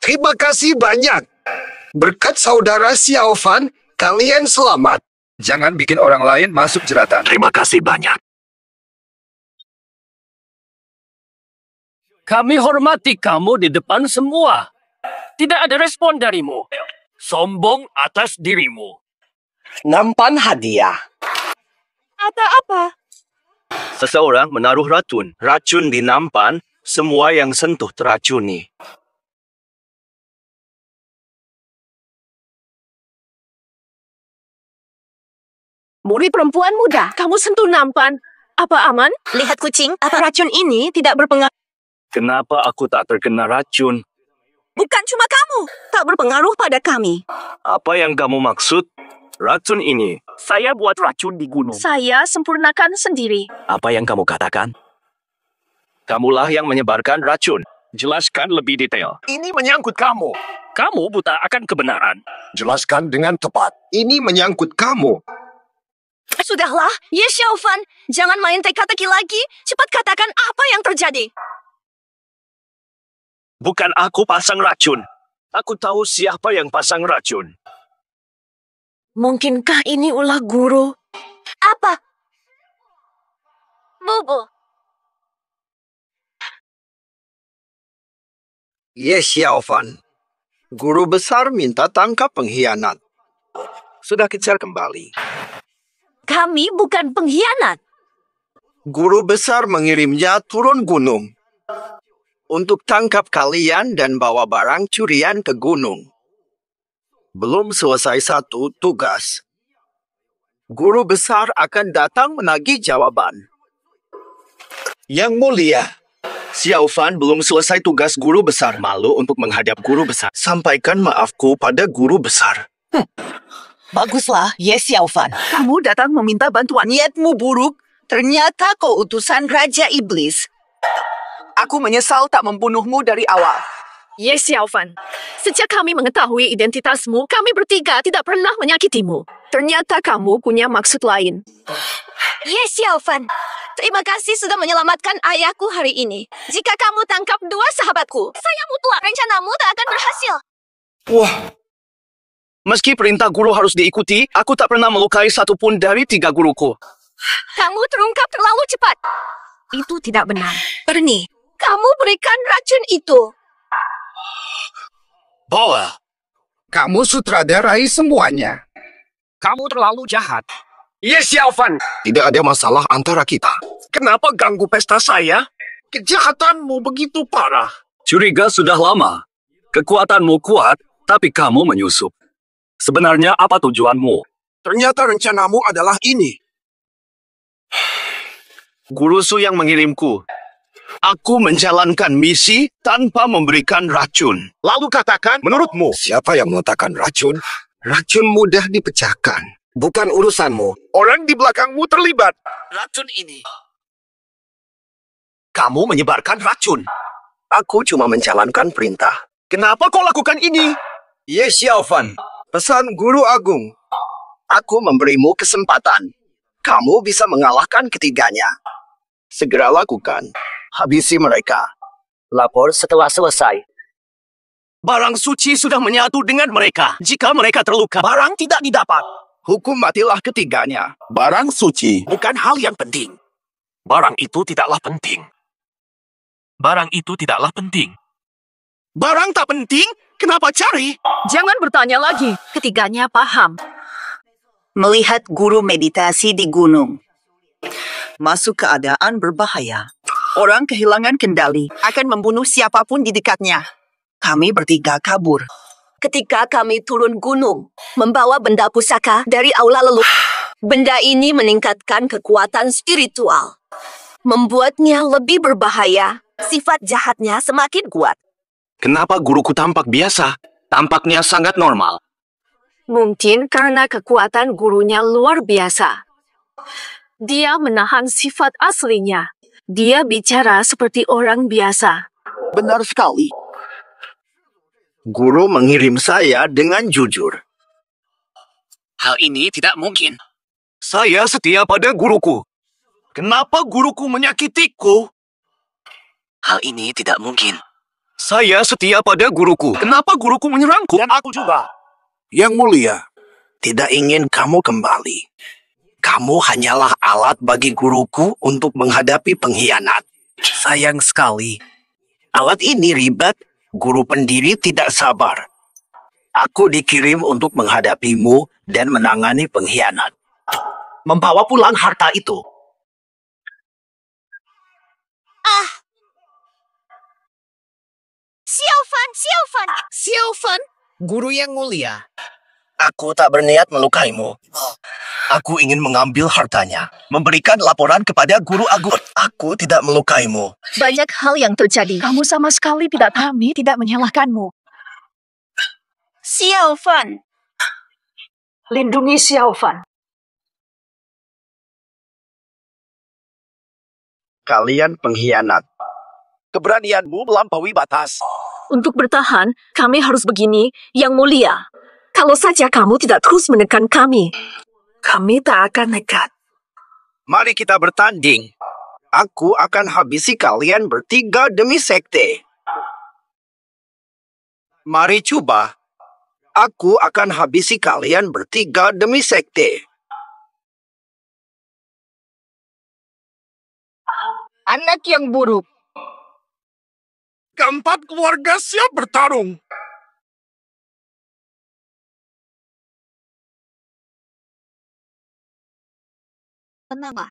Terima kasih banyak. Berkat saudara Xiaofan, kalian selamat. Jangan bikin orang lain masuk jeratan. Terima kasih banyak. Kami hormati kamu di depan semua. Tidak ada respon darimu. Sombong atas dirimu. Nampan hadiah. Atau apa? Seseorang menaruh racun. Racun di nampan, semua yang sentuh teracuni. Murid perempuan muda, kamu sentuh nampan. Apa aman? Lihat kucing, apa racun ini tidak berpengaruh? Kenapa aku tak terkena racun? Bukan cuma kamu, tak berpengaruh pada kami. Apa yang kamu maksud? Racun ini. Saya buat racun di gunung. Saya sempurnakan sendiri. Apa yang kamu katakan? Kamulah yang menyebarkan racun. Jelaskan lebih detail. Ini menyangkut kamu. Kamu buta akan kebenaran. Jelaskan dengan tepat. Ini menyangkut kamu. Sudahlah, Ye Xiaofan, jangan main teka-teki lagi. Cepat katakan apa yang terjadi. Bukan aku pasang racun. Aku tahu siapa yang pasang racun. Mungkinkah ini ulah guru? Apa? Bubu. Ye Xiaofan, guru besar minta tangkap pengkhianat. Sudah kejar kembali. Kami bukan pengkhianat. Guru besar mengirimnya turun gunung untuk tangkap kalian dan bawa barang curian ke gunung. Belum selesai satu tugas. Guru besar akan datang menagih jawaban. Yang mulia, Xiaofan belum selesai tugas guru besar. Malu untuk menghadap guru besar. Sampaikan maafku pada guru besar. Baguslah, Ye Xiaofan. Kamu datang meminta bantuan. Niatmu buruk. Ternyata kau utusan Raja Iblis. Aku menyesal tak membunuhmu dari awal. Ye Xiaofan, sejak kami mengetahui identitasmu, kami bertiga tidak pernah menyakitimu. Ternyata kamu punya maksud lain. Ye Xiaofan, terima kasih sudah menyelamatkan ayahku hari ini. Jika kamu tangkap dua sahabatku, saya mutlak rencanamu tak akan berhasil. Wah. Meski perintah guru harus diikuti, aku tak pernah melukai satupun dari 3 guruku. Kamu terungkap terlalu cepat. Itu tidak benar. Ernie, kamu berikan racun itu. Boa, kamu sutradarai semuanya. Kamu terlalu jahat. Ye Xiaofan, tidak ada masalah antara kita. Kenapa ganggu pesta saya? Kejahatanmu begitu parah. Curiga sudah lama. Kekuatanmu kuat, tapi kamu menyusup. Sebenarnya apa tujuanmu? Ternyata rencanamu adalah ini. Guru Su yang mengirimku. Aku menjalankan misi tanpa memberikan racun. Lalu katakan, menurutmu, siapa yang meletakkan racun? Racun mudah dipecahkan. Bukan urusanmu. Orang di belakangmu terlibat. Racun ini. Kamu menyebarkan racun. Aku cuma menjalankan perintah. Kenapa kau lakukan ini? Ye Xiaofan, pesan Guru Agung. Aku memberimu kesempatan. Kamu bisa mengalahkan ketiganya. Segera lakukan. Habisi mereka. Lapor setelah selesai. Barang suci sudah menyatu dengan mereka. Jika mereka terluka, barang tidak didapat. Hukum matilah ketiganya. Barang suci bukan hal yang penting. Barang itu tidaklah penting. Barang itu tidaklah penting. Barang tak penting? Kenapa cari? Jangan bertanya lagi. Ketiganya paham. Melihat guru meditasi di gunung. Masuk keadaan berbahaya. Orang kehilangan kendali akan membunuh siapapun di dekatnya. Kami bertiga kabur. Ketika kami turun gunung, membawa benda pusaka dari aula leluhur. Benda ini meningkatkan kekuatan spiritual. Membuatnya lebih berbahaya. Sifat jahatnya semakin kuat. Kenapa guruku tampak biasa? Tampaknya sangat normal. Mungkin karena kekuatan gurunya luar biasa. Dia menahan sifat aslinya. Dia bicara seperti orang biasa. Benar sekali. Guru mengirim saya dengan jujur. Hal ini tidak mungkin. Saya setia pada guruku. Kenapa guruku menyakitiku? Hal ini tidak mungkin. Saya setia pada guruku. Kenapa guruku menyerangku? Dan aku juga. Yang mulia, tidak ingin kamu kembali. Kamu hanyalah alat bagi guruku untuk menghadapi pengkhianat. Sayang sekali. Alat ini ribet, guru pendiri tidak sabar. Aku dikirim untuk menghadapimu dan menangani pengkhianat. Membawa pulang harta itu. Xiaofan, guru yang mulia. Aku tak berniat melukaimu. Aku ingin mengambil hartanya, memberikan laporan kepada guru agung. Aku tidak melukaimu. Banyak hal yang terjadi. Kamu sama sekali tidak kami tidak menyalahkanmu. Xiaofan. Lindungi Xiaofan. Kalian pengkhianat. Keberanianmu melampaui batas. Untuk bertahan, kami harus begini, Yang Mulia. Kalau saja kamu tidak terus menekan kami tak akan nekat. Mari kita bertanding. Aku akan habisi kalian bertiga demi sekte. Mari coba. Aku akan habisi kalian bertiga demi sekte. Anak yang buruk. Keempat keluarga siap bertarung. Tenanglah.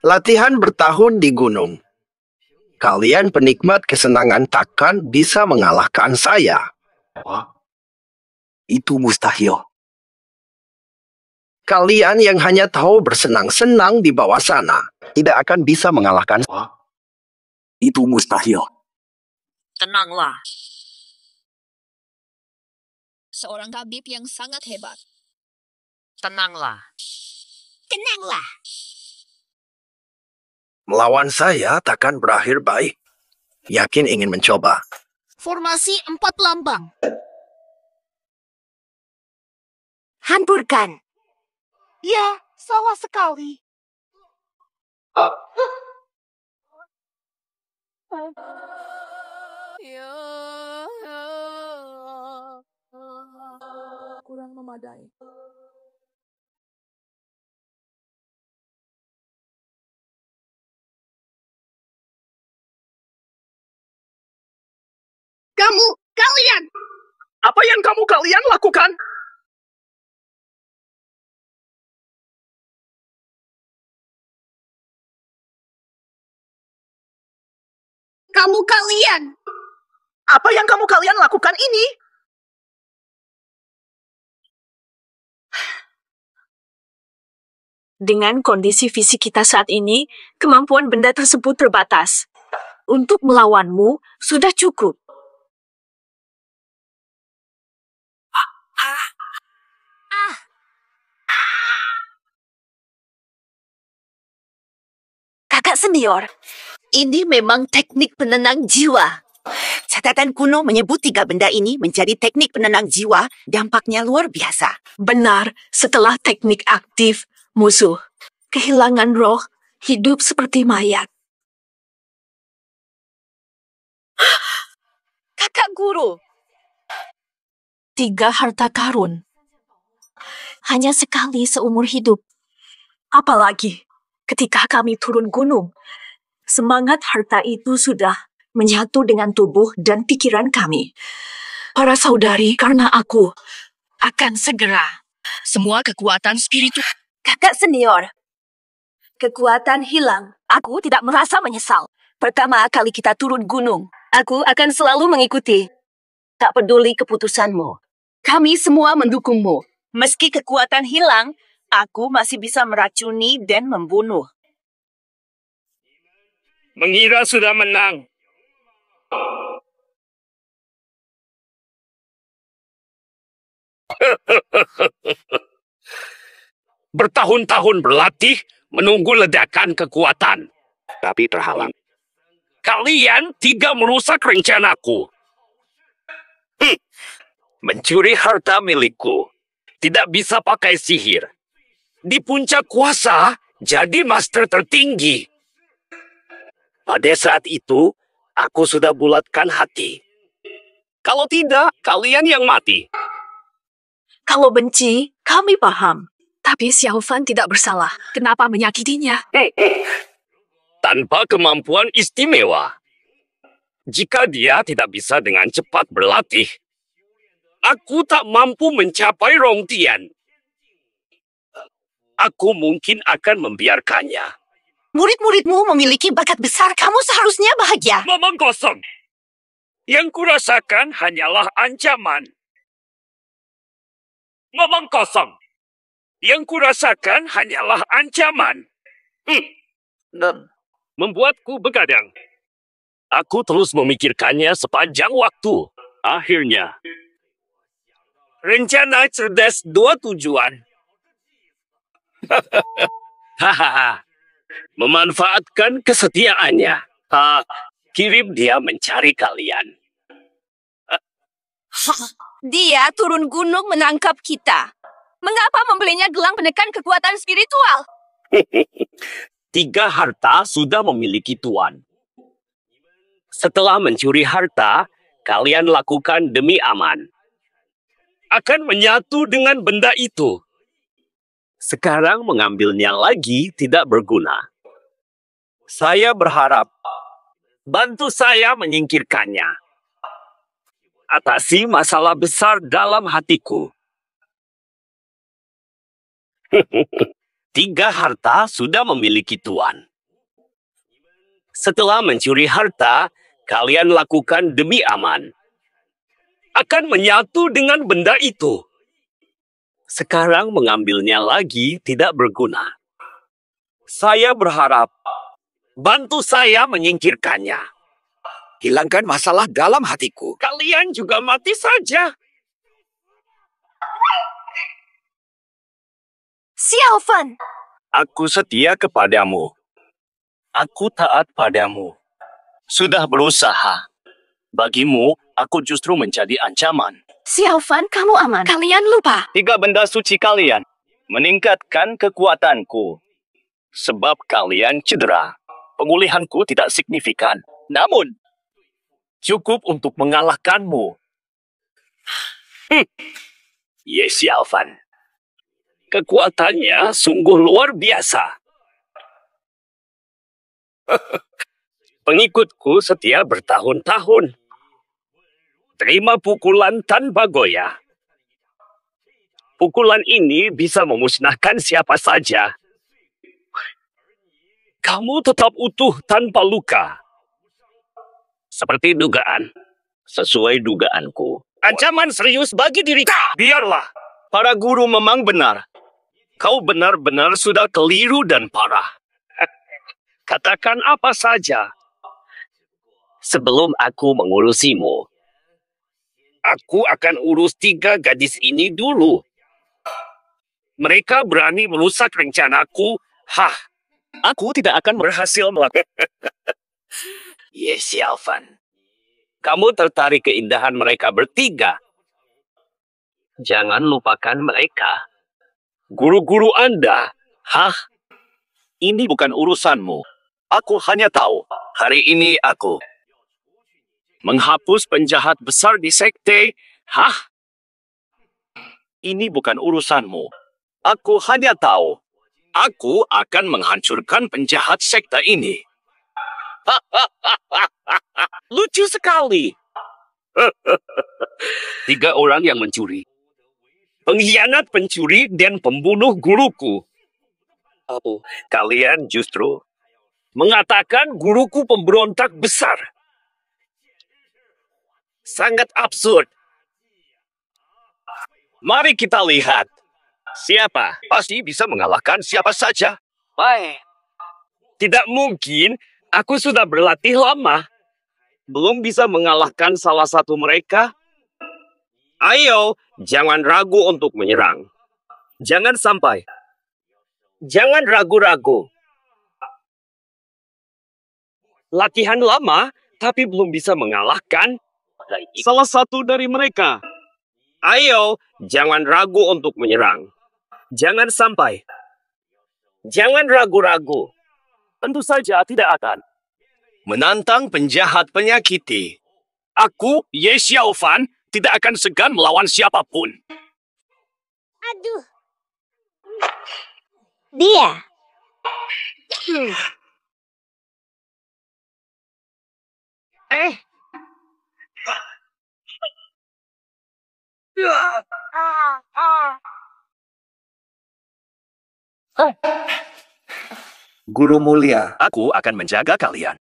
Latihan bertahun di gunung. Kalian penikmat kesenangan takkan bisa mengalahkan saya. Itu mustahil. Kalian yang hanya tahu bersenang-senang di bawah sana tidak akan bisa mengalahkan saya. Itu mustahil. Tenanglah. Seorang tabib yang sangat hebat. Tenanglah. Tenanglah. Melawan saya takkan berakhir baik. Yakin ingin mencoba. Formasi 4 lambang. Hamburkan. Ya, salah sekali. Kurang memadai. Kalian! Apa yang kalian lakukan? Kalian! Apa yang kalian lakukan ini? Dengan kondisi fisik kita saat ini, kemampuan benda tersebut terbatas. Untuk melawanmu, sudah cukup. Kakak senior, ini memang teknik penenang jiwa. Catatan kuno menyebut 3 benda ini menjadi teknik penenang jiwa, dampaknya luar biasa. Benar, setelah teknik aktif, musuh kehilangan roh, hidup seperti mayat. Kakak guru. 3 harta karun. Hanya sekali seumur hidup. Apalagi ketika kami turun gunung, semangat harta itu sudah menyatu dengan tubuh dan pikiran kami. Para saudari, karena aku akan segera semua kekuatan spiritual. Kakak senior, kekuatan hilang. Aku tidak merasa menyesal. Pertama kali kita turun gunung, aku akan selalu mengikuti. Tak peduli keputusanmu. Kami semua mendukungmu. Meski kekuatan hilang, aku masih bisa meracuni dan membunuh. Mengira sudah menang. Bertahun-tahun berlatih menunggu ledakan kekuatan. Tapi terhalang. Kalian 3 merusak rencanaku. Mencuri harta milikku tidak bisa pakai sihir. Di puncak kuasa, jadi master tertinggi. Pada saat itu, aku sudah bulatkan hati. Kalau tidak, kalian yang mati. Kalau benci, kami paham. Tapi Xiao Fan tidak bersalah. Kenapa menyakitinya? Tanpa kemampuan istimewa. Jika dia tidak bisa dengan cepat berlatih, aku tak mampu mencapai Rong Tian. Aku mungkin akan membiarkannya. Murid-muridmu memiliki bakat besar, kamu seharusnya bahagia. Ngomong kosong. Yang kurasakan hanyalah ancaman. Ngomong kosong. Yang kurasakan hanyalah ancaman. Dan membuatku begadang. Aku terus memikirkannya sepanjang waktu. Akhirnya, rencana cerdas dua tujuan. Hahaha. Memanfaatkan kesetiaannya. Kirim dia mencari kalian. Dia turun gunung menangkap kita. Mengapa membelinya gelang penekan kekuatan spiritual? 3 harta sudah memiliki tuan. Setelah mencuri harta, kalian lakukan demi aman. Akan menyatu dengan benda itu. Sekarang mengambilnya lagi tidak berguna. Saya berharap bantu saya menyingkirkannya. Atasi masalah besar dalam hatiku. 3 harta sudah memiliki tuan. Setelah mencuri harta, kalian lakukan demi aman. Akan menyatu dengan benda itu. Sekarang mengambilnya lagi tidak berguna. Saya berharap bantu saya menyingkirkannya. Hilangkan masalah dalam hatiku. Kalian juga mati saja. Xiao Fan. Aku setia kepadamu. Aku taat padamu. Sudah berusaha. Bagimu, aku justru menjadi ancaman. Xiao Fan, kamu aman. Kalian lupa. 3 benda suci kalian meningkatkan kekuatanku. Sebab kalian cedera, pemulihanku tidak signifikan. Namun, cukup untuk mengalahkanmu. Ye Xiao Fan. Kekuatannya sungguh luar biasa. Pengikutku setia bertahun-tahun. Terima pukulan tanpa goyah. Pukulan ini bisa memusnahkan siapa saja. Kamu tetap utuh tanpa luka. Seperti dugaan. Sesuai dugaanku. Ancaman serius bagi diriku. Biarlah. Para guru memang benar. Kau benar-benar sudah keliru dan parah. Katakan apa saja. Sebelum aku mengurusimu, aku akan urus 3 gadis ini dulu. Mereka berani merusak rencanaku. Aku tidak akan berhasil melakukan. Ye Xiao Fan. Kamu tertarik keindahan mereka bertiga. Jangan lupakan mereka. Guru-guru Anda. Ini bukan urusanmu. Aku hanya tahu. Hari ini aku menghapus penjahat besar di sekte. Ini bukan urusanmu. Aku hanya tahu. Aku akan menghancurkan penjahat sekte ini. Lucu sekali. 3 orang yang mencuri. Pengkhianat, pencuri, dan pembunuh guruku. Kalian justru mengatakan guruku pemberontak besar. Sangat absurd. Mari kita lihat. Siapa pasti bisa mengalahkan siapa saja. Baik. Tidak mungkin. Aku sudah berlatih lama. Belum bisa mengalahkan salah satu mereka. Ayo, jangan ragu untuk menyerang. Jangan sampai. Jangan ragu-ragu. Latihan lama, tapi belum bisa mengalahkan salah satu dari mereka. Ayo, jangan ragu untuk menyerang. Jangan sampai. Jangan ragu-ragu. Tentu saja tidak akan. Menantang penjahat penyakiti. Aku, Ye Xiaofan, tidak akan segan melawan siapapun. Aduh. Dia. Guru mulia, aku akan menjaga kalian.